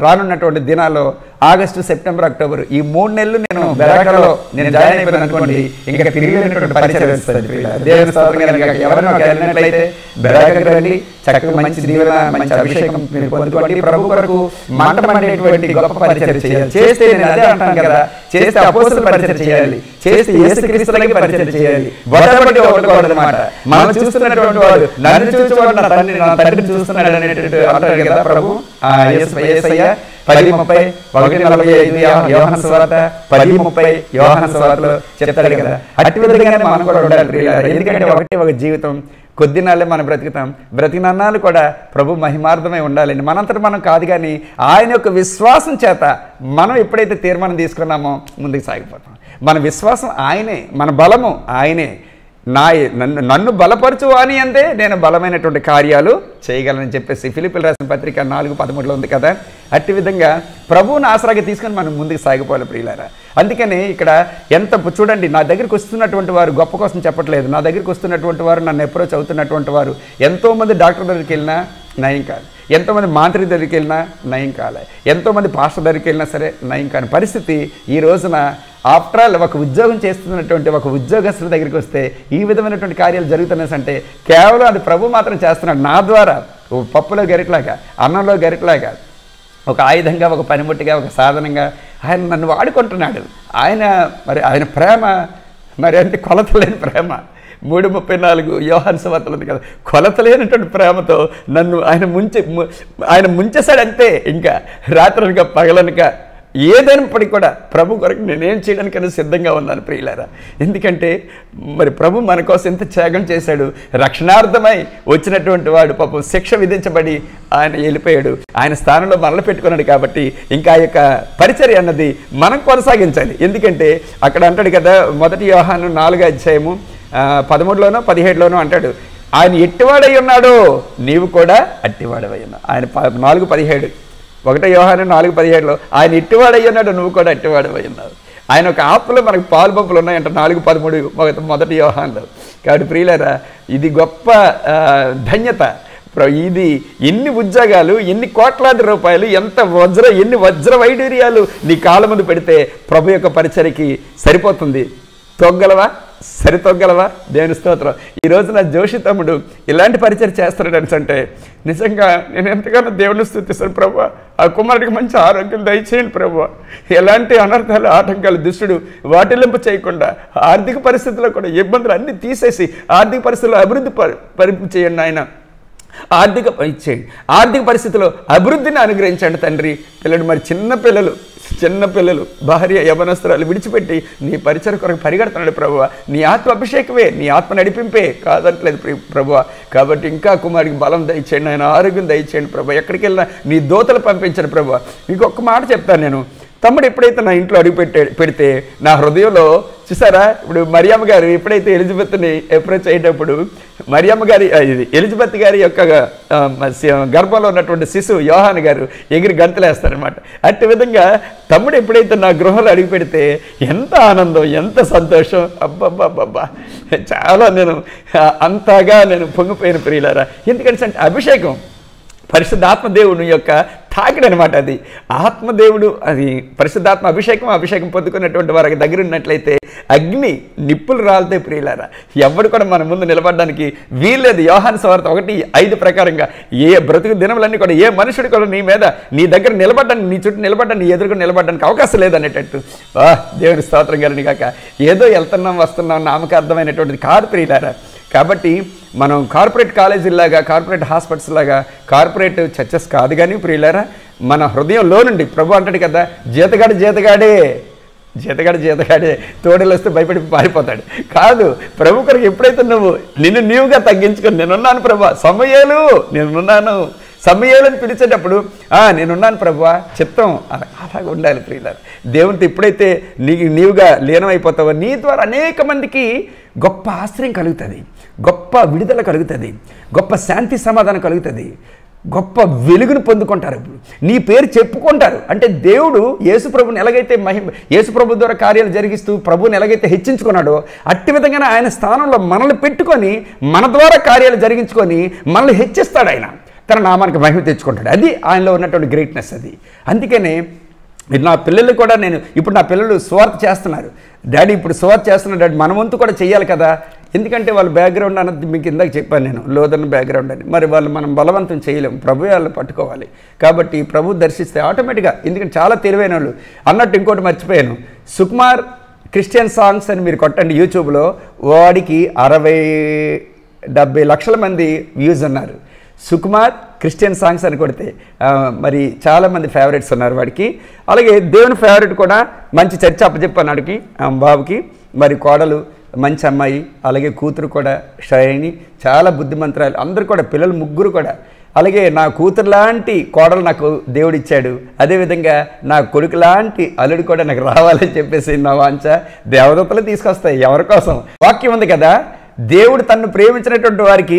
రానున్నటువంటి దినాల్లో ఆగస్టు, సెప్టెంబర్, అక్టోబర్ ఈ 3 నెలలు నేను బెరాకలో నేను జాయిన్ అయిపోయాను అనుకోండి, ఇంకా తిరిగినటువంటి పరిచర్య వస్తుంది ప్రియులారా. దేవుని స్తోత్రం కలిగిన గాక. ఎవరైనా వెళ్ళినట్లయితే బెరాకకు రండి, చక్కగా మంచి దీవెన మంచి అభిషేకం మీరు పొందుకోండి. ప్రభు కొరకు మంటమనేటువంటి గొప్ప పరిచర్య చేయాలి. చేస్తే నేను అదే అంటాను కదా, చేస్తే అపోస్తలుల పరిచర్య చేయాలి, చేస్తే యేసుక్రీస్తులకి పరిచర్య చేయాలి. బొట్టబట్టి ఒకటన్నమాట. మనం చూస్తున్నటువంటి వాడు నన్ను చూసేవాడు నా తండ్రిని చూస్తున్నాడు అనేటువంటి అంటారు కదా ప్రభు. యేసయ్య 10:30, 1:45 యోహాను సువార్త, 10:30 యోహాను సువార్తలో చెప్తాడు కదా. అట్టి విధంగానే మనం కూడా ఉండాలి. ఎందుకంటే ఒక జీవితం, కొద్ది నాళ్ళే మనం బ్రతికినన్నాళ్ళు కూడా ప్రభు మహిమార్థమై ఉండాలండి. మనంతట మనం కాదు, కానీ ఆయన యొక్క విశ్వాసం చేత మనం ఎప్పుడైతే తీర్మానం తీసుకున్నామో ముందుకు సాగిపోతాం. మన విశ్వాసం ఆయనే, మన బలము ఆయనే. నన్ను బలపరచు అని అందే నేను బలమైనటువంటి కార్యాలు చేయగలనని చెప్పేసి ఫిలిప్పీలు రాసిన పత్రిక 4:13 ఉంది కదా. అట్టి విధంగా ప్రభువుని ఆసరాగా తీసుకొని మనం ముందుకు సాగిపోవాలి ప్రియులారా. అందుకని ఇక్కడ ఎంత చూడండి, నా దగ్గరికి వస్తున్నటువంటి వారు గొప్ప కోసం చెప్పట్లేదు. నా దగ్గరికి వస్తున్నటువంటి వారు, నన్ను అప్రోచ్ అవుతున్నటువంటి వారు ఎంతోమంది డాక్టర్ దగ్గరికి వెళ్ళినా నయం కాదు, ఎంతోమంది మాంత్రి దగ్గరికి వెళ్ళినా నయం కాలే, ఎంతోమంది పాస్టర్ దగ్గరికి వెళ్ళినా సరే నయం కాని పరిస్థితి ఈ రోజున. ఆఫ్టర్ ఆల్ ఒక ఉద్యోగం చేస్తున్నటువంటి ఒక ఉద్యోగస్తుల దగ్గరికి వస్తే ఈ విధమైనటువంటి కార్యాలు జరుగుతున్నాయి అంటే కేవలం అది ప్రభు మాత్రం చేస్తున్నాడు. నా ద్వారా పప్పులో గరిటలాగా, అన్నంలో గరిటలాగా, ఒక ఆయుధంగా, ఒక పనిముట్టిగా, ఒక సాధనంగా ఆయన నన్ను వాడుకుంటున్నాడు. ఆయన ప్రేమ మరి అంటే కొలతలేని ప్రేమ. 3:34 యోహాను సువార్తలో ఉంది కదా, కొలతలేనటువంటి ప్రేమతో నన్ను ఆయన ముంచేశాడంతే. ఇంకా రాత్రనక పగలనక ఏదైనప్పటికీ కూడా ప్రభు కొరకు నేనేం చేయడానికైనా సిద్ధంగా ఉన్నాను ప్రియులారా. ఎందుకంటే మరి ప్రభు మన కోసం ఎంత త్యాగం చేశాడు. రక్షణార్థమై వచ్చినటువంటి వాడు పాపం శిక్ష విధించబడి ఆయన వెళ్ళిపోయాడు. ఆయన స్థానంలో మనల్ని పెట్టుకున్నాడు. కాబట్టి ఇంకా ఆ యొక్క పరిచర్య అన్నది మనం కొనసాగించాలి. ఎందుకంటే అక్కడ అంటాడు కదా, 1 యోహాను 4:13లోనో 17లోనో అంటాడు, ఆయన ఎట్టివాడై ఉన్నాడో నీవు కూడా అట్టివాడవై ఉన్నావు. ఆయన 4:17 1 యోహాను 4:17లో ఆయన ఎట్టివాడై ఉన్నాడు, నువ్వు కూడా అట్టివాడవై ఉన్నావు. ఆయన ఒక ఆత్మలో మనకు పాలు పంపులు ఉన్నాయంట 4:13 1 యోహానులో. కాబట్టి ప్రియులారా, ఇది గొప్ప ధన్యత. ఇది ఎన్ని ఉద్యోగాలు, ఎన్ని కోట్లాది రూపాయలు, ఎన్ని వజ్ర వైడూర్యాలు నీ కాళ్ళ ముందు పెడితే ప్రభు యొక్క పరిచర్యకి సరిపోతుంది. తొగ్గలవా? సరితొగ్గలవా? దేవుని స్తోత్రం. ఈ రోజున జోషి తమ్ముడు ఇలాంటి పరిచయం చేస్తున్నాడు అంటే నిజంగా నేను ఎంతగానో దేవుని స్తుతిస్తాను. ప్రభు ఆ కుమారుడికి మంచి ఆరోగ్యం దయచేయండి ప్రభు. ఎలాంటి అనర్థాలు, ఆటంకాలు దుష్టుడు వాటిల్లింపు చేయకుండా ఆర్థిక పరిస్థితుల్లో కూడా ఇబ్బందులు అన్నీ తీసేసి ఆర్థిక పరిస్థితుల్లో అభివృద్ధి చేయండి ఆయన. ఆర్థిక పరిస్థితిలో అభివృద్ధిని అనుగ్రహించండి తండ్రి. పిల్లడు మరి చిన్నపిల్లలు భార్య యవనస్త్రాలు విడిచిపెట్టి నీ పరిచయం కొరకు పరిగెడుతున్నాడు ప్రభువ. నీ ఆత్మ అభిషేకమే, నీ ఆత్మ నడిపింపే కాదట్లేదు ప్రభువ. కాబట్టి ఇంకా కుమారుడికి బలం దయచేయండి, ఆయన ఆరోగ్యం దయచేయండి ప్రభు. ఎక్కడికి వెళ్ళినా నీ దూతలు పంపించండి ప్రభు. మీకు ఒక్క మాట చెప్తాను నేను. తమ్ముడు ఎప్పుడైతే నా ఇంట్లో అడుగు పెడితే నా హృదయంలో చూసారా, ఇప్పుడు మరియమ్మ గారు ఎప్పుడైతే ఎలిజబెత్ని అప్రోచ్ అయ్యేటప్పుడు ఎలిజబెత్ గారి యొక్క గర్భంలో ఉన్నటువంటి శిశువు యోహాను గారు ఎగిరి గంతులేస్తారనమాట. అట్టి విధంగా తమ్ముడు ఎప్పుడైతే నా గృహంలో అడుగు పెడితే ఎంత ఆనందం, ఎంత సంతోషం, అబ్బబ్బబ్బబ్బా! చాలా అంతగా పొంగిపోయిన ప్రియులారా. ఎందుకంటే అభిషేకం పరిశుద్ధాత్మ దేవుని యొక్క తాకిడి అనమాట. అది ఆత్మదేవుడు, అది పరిశుద్ధాత్మ అభిషేకం పొందుకున్నటువంటి వారికి దగ్గర ఉన్నట్లయితే అగ్ని నిప్పులు రాలితే ప్రియులారా. ఎవడు కూడా మన ముందు నిలబడడానికి వీల్లేదు. యోహాను సువార్త 1:5 ప్రకారంగా ఏ బ్రతుకు దినములన్నీ కూడా ఏ మనుషుడు కూడా నీ దగ్గర నిలబడ్డానికి, నీ చుట్టూ నిలబడ్డానికి, నీ ఎదురుగా నిలబడడానికి అవకాశం లేదనేటట్టు దేవుని స్తోత్రం గారిని కాక ఏదో వెళ్తున్నాం వస్తున్నాం నామకార్థమైనటువంటిది కాదు ప్రియులారా. కాబట్టి మనం కార్పొరేట్ కాలేజీలాగా, కార్పొరేట్ హాస్పిటల్స్ లాగా, కార్పొరేట్ చర్చెస్ కాదు కానీ ప్రియులారా, మన హృదయంలో నుండి ప్రభు అంటాడు కదా, జీతగాడే తోడేలు వస్తే భయపడి పారిపోతాడు కాదు. ప్రభు కొరకు ఎప్పుడైతే నిన్ను నీవుగా తగ్గించుకొని నేనున్నాను ప్రభు, సమయాలు నేనున్నాను, సమయాలను పిలిచేటప్పుడు నేనున్నాను ప్రభువా, చిత్తం అలాగే ఉండాలి ప్రియులారా. దేవునితో ఎప్పుడైతే నీవుగా లీనమైపోతావో నీ ద్వారా అనేక మందికి గొప్ప ఆశ్రయం కలుగుతుంది, గొప్ప విడుదల కలుగుతుంది, గొప్ప శాంతి సమాధానం కలుగుతుంది, గొప్ప వెలుగును పొందుకుంటారు. నీ పేరు చెప్పుకుంటారు. అంటే దేవుడు యేసుప్రభుని ఎలాగైతే యేసుప్రభు ద్వారా కార్యాలు జరిగిస్తూ ప్రభుని ఎలాగైతే హెచ్చించుకున్నాడో అట్టి విధంగానే ఆయన స్థానంలో మనల్ని పెట్టుకొని మన ద్వారా కార్యాలు జరిగించుకొని మనల్ని హెచ్చిస్తాడు. ఆయన తన నామానికి మహిమ తెచ్చుకుంటాడు. అది ఆయనలో ఉన్నటువంటి గ్రేట్నెస్. అది అందుకనే నా పిల్లలు కూడా ఇప్పుడు నా పిల్లలు సువార్త చేస్తున్నారు. డాడీ ఇప్పుడు సువార్త చేస్తున్నారు డాడీ, మన వంతు కూడా చేయాలి కదా. ఎందుకంటే వాళ్ళ బ్యాక్గ్రౌండ్ అన్నది మీకు ఇందాక చెప్పాను నేను, లోదన్న బ్యాక్గ్రౌండ్ అని. మరి మనం బలవంతం చేయలేము, ప్రభు వాళ్ళని పట్టుకోవాలి. కాబట్టి ప్రభు దర్శిస్తే ఆటోమేటిక్గా, ఎందుకంటే చాలా తెలివైన వాళ్ళు అన్నట్టు. ఇంకోటి మర్చిపోయాను, సుకుమార్ క్రిస్టియన్ సాంగ్స్ అని మీరు కొట్టండి యూట్యూబ్లో, వాడికి 60-70 లక్షల మంది వ్యూస్ ఉన్నారు. సుకుమార్ క్రిస్టియన్ సాంగ్స్ అని కొడితే మరి చాలామంది ఫేవరెట్స్ ఉన్నారు వాడికి. అలాగే దేవుని ఫేవరెట్ కూడా మంచి చర్చ అప్పచెప్పన్నాడికి బాబుకి. మరి కోడలు మంచి అమ్మాయి, అలాగే కూతురు కూడా షైని, చాలా బుద్ధిమంతురాలు. అందరూ కూడా పిల్లలు ముగ్గురు కూడా. అలాగే నా కూతురు లాంటి కోడలు నాకు దేవుడు ఇచ్చాడు. అదేవిధంగా నా కొడుకు లాంటి అల్లుడు కూడా నాకు రావాలని చెప్పేసి నా వాంఛ. దేవదూతలు తీసుకొస్తాయి ఎవరి కోసం? వాక్యం ఉంది కదా, దేవుడు తన్ను ప్రేమించినటువంటి వారికి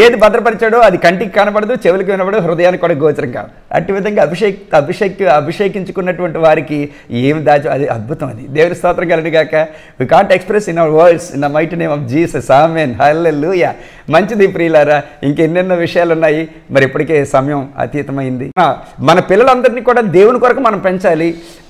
ఏది భద్రపరిచాడో అది కంటికి కనబడదు, చెవులకు వినబడదు, హృదయానికి కూడా గోచరం కాదు. అట్టి విధంగా అభిషేకించుకున్నటువంటి వారికి ఏమి దాచో అది అద్భుతం. అది దేవుని స్తోత్రం కలుగుగాక. We can't express in our words in the mighty name of Jesus. ఆమేన్, హల్లెలూయా. మంచిది ప్రియులారా, ఇంకెన్నెన్నో విషయాలు ఉన్నాయి. మరి ఇప్పటికే సమయం అతీతమైంది. మన పిల్లలందరినీ కూడా దేవుని కొరకు మనం పెంచాలి.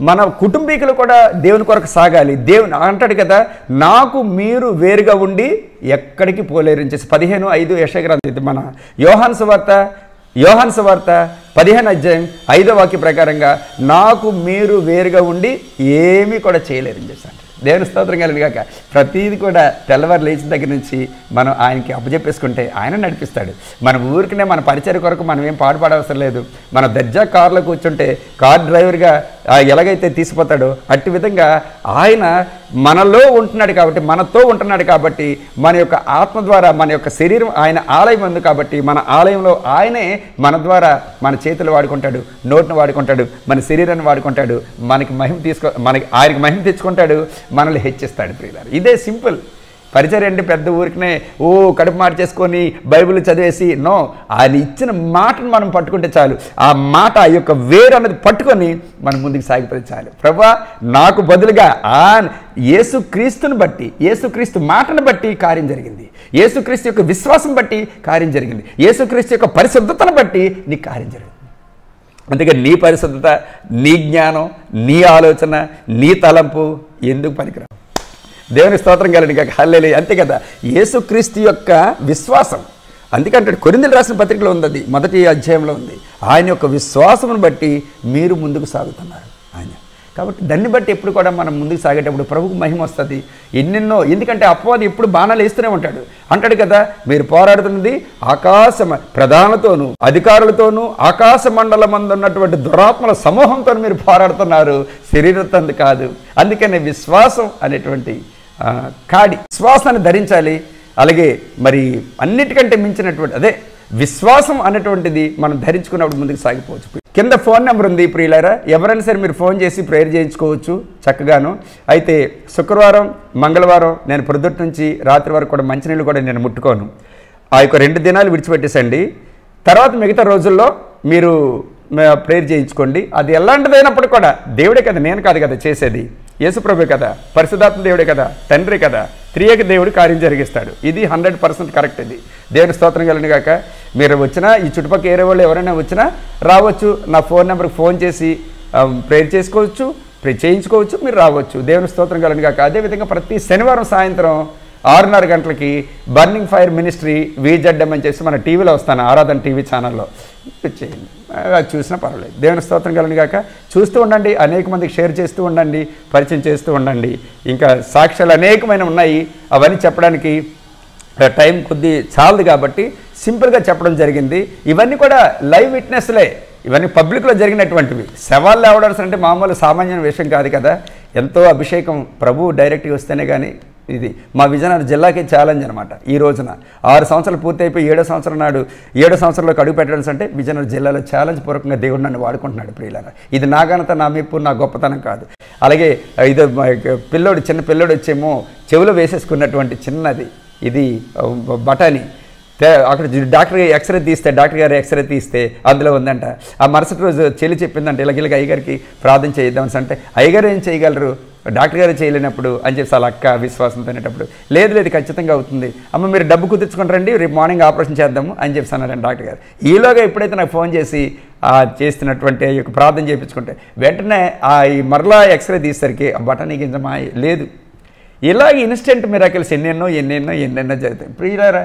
మన కుటుంబీకులు కూడా దేవుని కొరకు సాగాలి. దేవుని అంటాడు కదా, నాకు మీరు వేరుగా ఉండి ఎక్కడికి పోలేరు. 15:5 యెషయా గ్రంథం. ఇది మన యోహాను సువార్త 15 అధ్యాయం 5వ వాక్య ప్రకారంగా నాకు మీరు వేరుగా ఉండి ఏమీ కూడా చేయలేరని చేశాను. దేవుని స్తోత్రం కలుగుగాక. ప్రతిదీ కూడా తెల్లవారు లేచిన దగ్గర నుంచి మనం ఆయనకి అప్పచెప్పేసుకుంటే ఆయన నడిపిస్తాడు. మన ఊరికినే మన పరిచయ కొరకు మనం ఏం పాడుపడవసరం లేదు. మన దర్జా కారులో కూర్చుంటే కార్ డ్రైవర్గా ఎలాగైతే తీసిపోతాడో అట్టి విధంగా ఆయన మనలో ఉంటున్నాడు కాబట్టి, మనతో ఉంటున్నాడు కాబట్టి, మన యొక్క ఆత్మ ద్వారా మన యొక్క శరీరం ఆయన ఆలయం ఉంది కాబట్టి మన ఆలయంలో ఆయనే మన ద్వారా మన చేతులు వాడుకుంటాడు, నోటును వాడుకుంటాడు, మన శరీరాన్ని వాడుకుంటాడు, మనకి ఆయనకి మహిమ తెచ్చుకుంటాడు, మనల్ని హెచ్చిస్తాడు ప్రియులారా. ఇదే సింపుల్. పరిచర్య అంటే పెద్ద ఊరికినే కడుపు మార్చేసుకొని బైబిల్ చదివేసి నో. ఆయన ఇచ్చిన మాటను మనం పట్టుకుంటే చాలు. ఆ మాట ఆ యొక్క వేరు అన్నది పట్టుకొని మనం ముందుకు సాగిపోతే చాలు. ప్రభా, నాకు బదులుగా యేసుక్రీస్తుని బట్టి, యేసుక్రీస్తు మాటను బట్టి కార్యం జరిగింది, యేసుక్రీస్తు యొక్క విశ్వాసం బట్టి కార్యం జరిగింది, యేసుక్రీస్తు యొక్క పరిశుద్ధతను బట్టి నీ కార్యం జరిగింది. అందుకే నీ పరిశుద్ధత, నీ జ్ఞానం, నీ ఆలోచన, నీ తలంపు ఎందుకు పనికిరావు? దేవుని స్తోత్రం కలుగుగాక. హల్లెలూయా. అంతే కదా, యేసుక్రీస్తు యొక్క విశ్వాసం. అందుకంటే కొరింథీయులకు రాసిన పత్రికలో ఉంది, అది 1వ అధ్యాయంలో ఉంది. ఆయన యొక్క విశ్వాసమును బట్టి మీరు ముందుకు సాగుతున్నారు ఆయన. కాబట్టి దాన్ని బట్టి ఎప్పుడు కూడా మనం ముందుకు సాగేటప్పుడు ప్రభువుకు మహిమ వస్తుంది. ఎన్నెన్నో, ఎందుకంటే అపవాది ఎప్పుడు బాణాలు వేస్తూనే అంటాడు కదా, మీరు పోరాడుతున్నది ప్రధానులతోనూ అధికారులతోనూ ఆకాశ మండలమందు ఉన్నటువంటి దురాత్మల సమూహంతో మీరు పోరాడుతున్నారు, శరీరంతో కాదు. అందుకనే విశ్వాసం అనేటువంటి విశ్వాసాన్ని ధరించాలి. అలాగే మరి అన్నిటికంటే మించినటువంటి అదే విశ్వాసం అనేటువంటిది మనం ధరించుకున్నప్పుడు ముందుకు సాగిపోవచ్చు. కింద ఫోన్ నెంబర్ ఉంది ప్రియులారా, ఎవరైనా సరే మీరు ఫోన్ చేసి ప్రేయర్ చేయించుకోవచ్చు చక్కగాను. అయితే శుక్రవారం, మంగళవారం నేను పొద్దుటి నుంచి రాత్రి వరకు కూడా మంచినీళ్ళు కూడా నేను ముట్టుకోను. ఆ యొక్క 2 దినాలు విడిచిపెట్టేసండి. తర్వాత మిగతా రోజుల్లో మీరు ప్రేయర్ చేయించుకోండి. అది ఎలాంటిదైనప్పుడు కూడా దేవుడే కదా, నేను కాదు కదా చేసేది, యేసుప్రభే కదా, పరిశుద్ధాత్మ దేవుడే కదా, తండ్రి కదా, త్రియేక దేవుడు కార్యం జరిగిస్తాడు. ఇది 100% కరెక్ట్. ఇది దేవుని స్తోత్రం కలుగుగాక. మీరు వచ్చినా, ఈ చుట్టుపక్కల ఏరే వాళ్ళు ఎవరైనా వచ్చినా రావచ్చు. నా ఫోన్ నెంబర్కి ఫోన్ చేసి ప్రేయర్ చేసుకోవచ్చు, ప్రే చేయించుకోవచ్చు, మీరు రావచ్చు. దేవుని స్తోత్రం కలుగుగాక. అదేవిధంగా ప్రతి శనివారం సాయంత్రం 6:30 గంటలకి బర్నింగ్ ఫైర్ మినిస్ట్రీ VZM అని చేసి మన టీవీలో వస్తాను, ఆరాధన టీవీ ఛానల్లో చేయండి. అది చూసినా పర్వాలేదు. దేవుని స్తోత్రం కలుగుగాక. చూస్తూ ఉండండి, అనేక మందికి షేర్ చేస్తూ ఉండండి, పరిచయం చేస్తూ ఉండండి. ఇంకా సాక్ష్యాలు అనేకమైన ఉన్నాయి, అవన్నీ చెప్పడానికి టైం కొద్ది చాలదు కాబట్టి సింపుల్గా చెప్పడం జరిగింది. ఇవన్నీ కూడా లైవ్ విట్నెస్లే, ఇవన్నీ పబ్లిక్లో జరిగినటువంటివి. శవాలు లేవడాల్సి అంటే మామూలు సామాన్యమైన విషయం కాదు కదా. ఎంతో అభిషేకం ప్రభువు డైరెక్ట్గా వస్తేనే కానీ ఇది మా విజయనగరం జిల్లాకే ఛాలెంజ్ అనమాట. ఈ రోజున 6 సంవత్సరాలు పూర్తి అయిపోయి 7వ సంవత్సరం నాడు 7వ సంవత్సరంలోకి అడుగు పెట్టడం అంటే విజయనగరం జిల్లాలో ఛాలెంజ్ పూర్వకంగా దేవుడు నన్ను వాడుకుంటున్నాడు ప్రియులారా. ఇది నా ఘనత, నా మెప్పు, నా గొప్పతనం కాదు. అలాగే ఇది చిన్న పిల్లోడు వచ్చేమో చెవిలో వేసేసుకున్నటువంటి చిన్నది, ఇది బఠానీ. అక్కడ డాక్టర్ గారు ఎక్స్రే తీస్తే అందులో ఉందంట. ఆ మరుసటి రోజు చెల్లి చెప్పిందంటే ఇలాగ అయ్యగారికి ప్రార్థన చేద్దామని అంటే, అయ్యగారు ఏం చేయగలరు, డాక్టర్ గారు చేయలేనప్పుడు అని చెప్పి వాళ్ళ అక్క విశ్వాసంతో అనేటప్పుడు, లేదు ఖచ్చితంగా అవుతుంది అమ్మ, మీరు డబ్బు కుదుర్చుకుంటారండి, రేపు మార్నింగ్ ఆపరేషన్ చేద్దాము అని చెప్పి అన్నారండి డాక్టర్ గారు. ఈలోగా ఎప్పుడైతే నాకు ఫోన్ చేసి చేస్తున్నటువంటి ఈ యొక్క ప్రార్థన చేయించుకుంటే వెంటనే ఈ మరలా ఎక్స్రే తీసేసరికి ఆ బఠానీ గింజమా లేదు. ఇలాగ ఇన్స్టెంట్ మిరాకిల్స్ ఎన్నెన్నో జరుగుతాయి ప్రియులారా.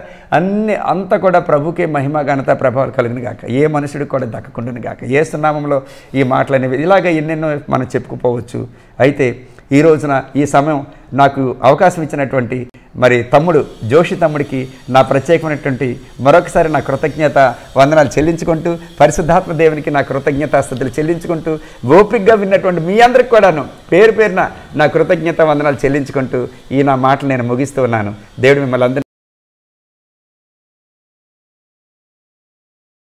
అంతా కూడా ప్రభుకే మహిమ ఘనత ప్రభావాలు కలిగిన గాక, ఏ మనుషుడికి కూడా దక్కకుండాను గాక. యేసు నామములో ఈ మాటలు అనేవి ఇలాగ ఎన్నెన్నో మనం చెప్పుకుపోవచ్చు. అయితే ఈ రోజున ఈ సమయం నాకు అవకాశం ఇచ్చినటువంటి మరి తమ్ముడు జోషి తమ్ముడికి నా ప్రత్యేకమైనటువంటి మరొకసారి నా కృతజ్ఞత వందనాలు చెల్లించుకుంటూ, పరిశుద్ధాత్మ దేవునికి నా కృతజ్ఞతాస్తుతులు చెల్లించుకుంటూ, ఓపికగా విన్నటువంటి మీ అందరికి కూడాను పేరున నా కృతజ్ఞత వందనాలు చెల్లించుకుంటూ ఈ నా మాటలు నేను ముగిస్తూ ఉన్నాను. దేవుడు మిమ్మల్ని అందరినీ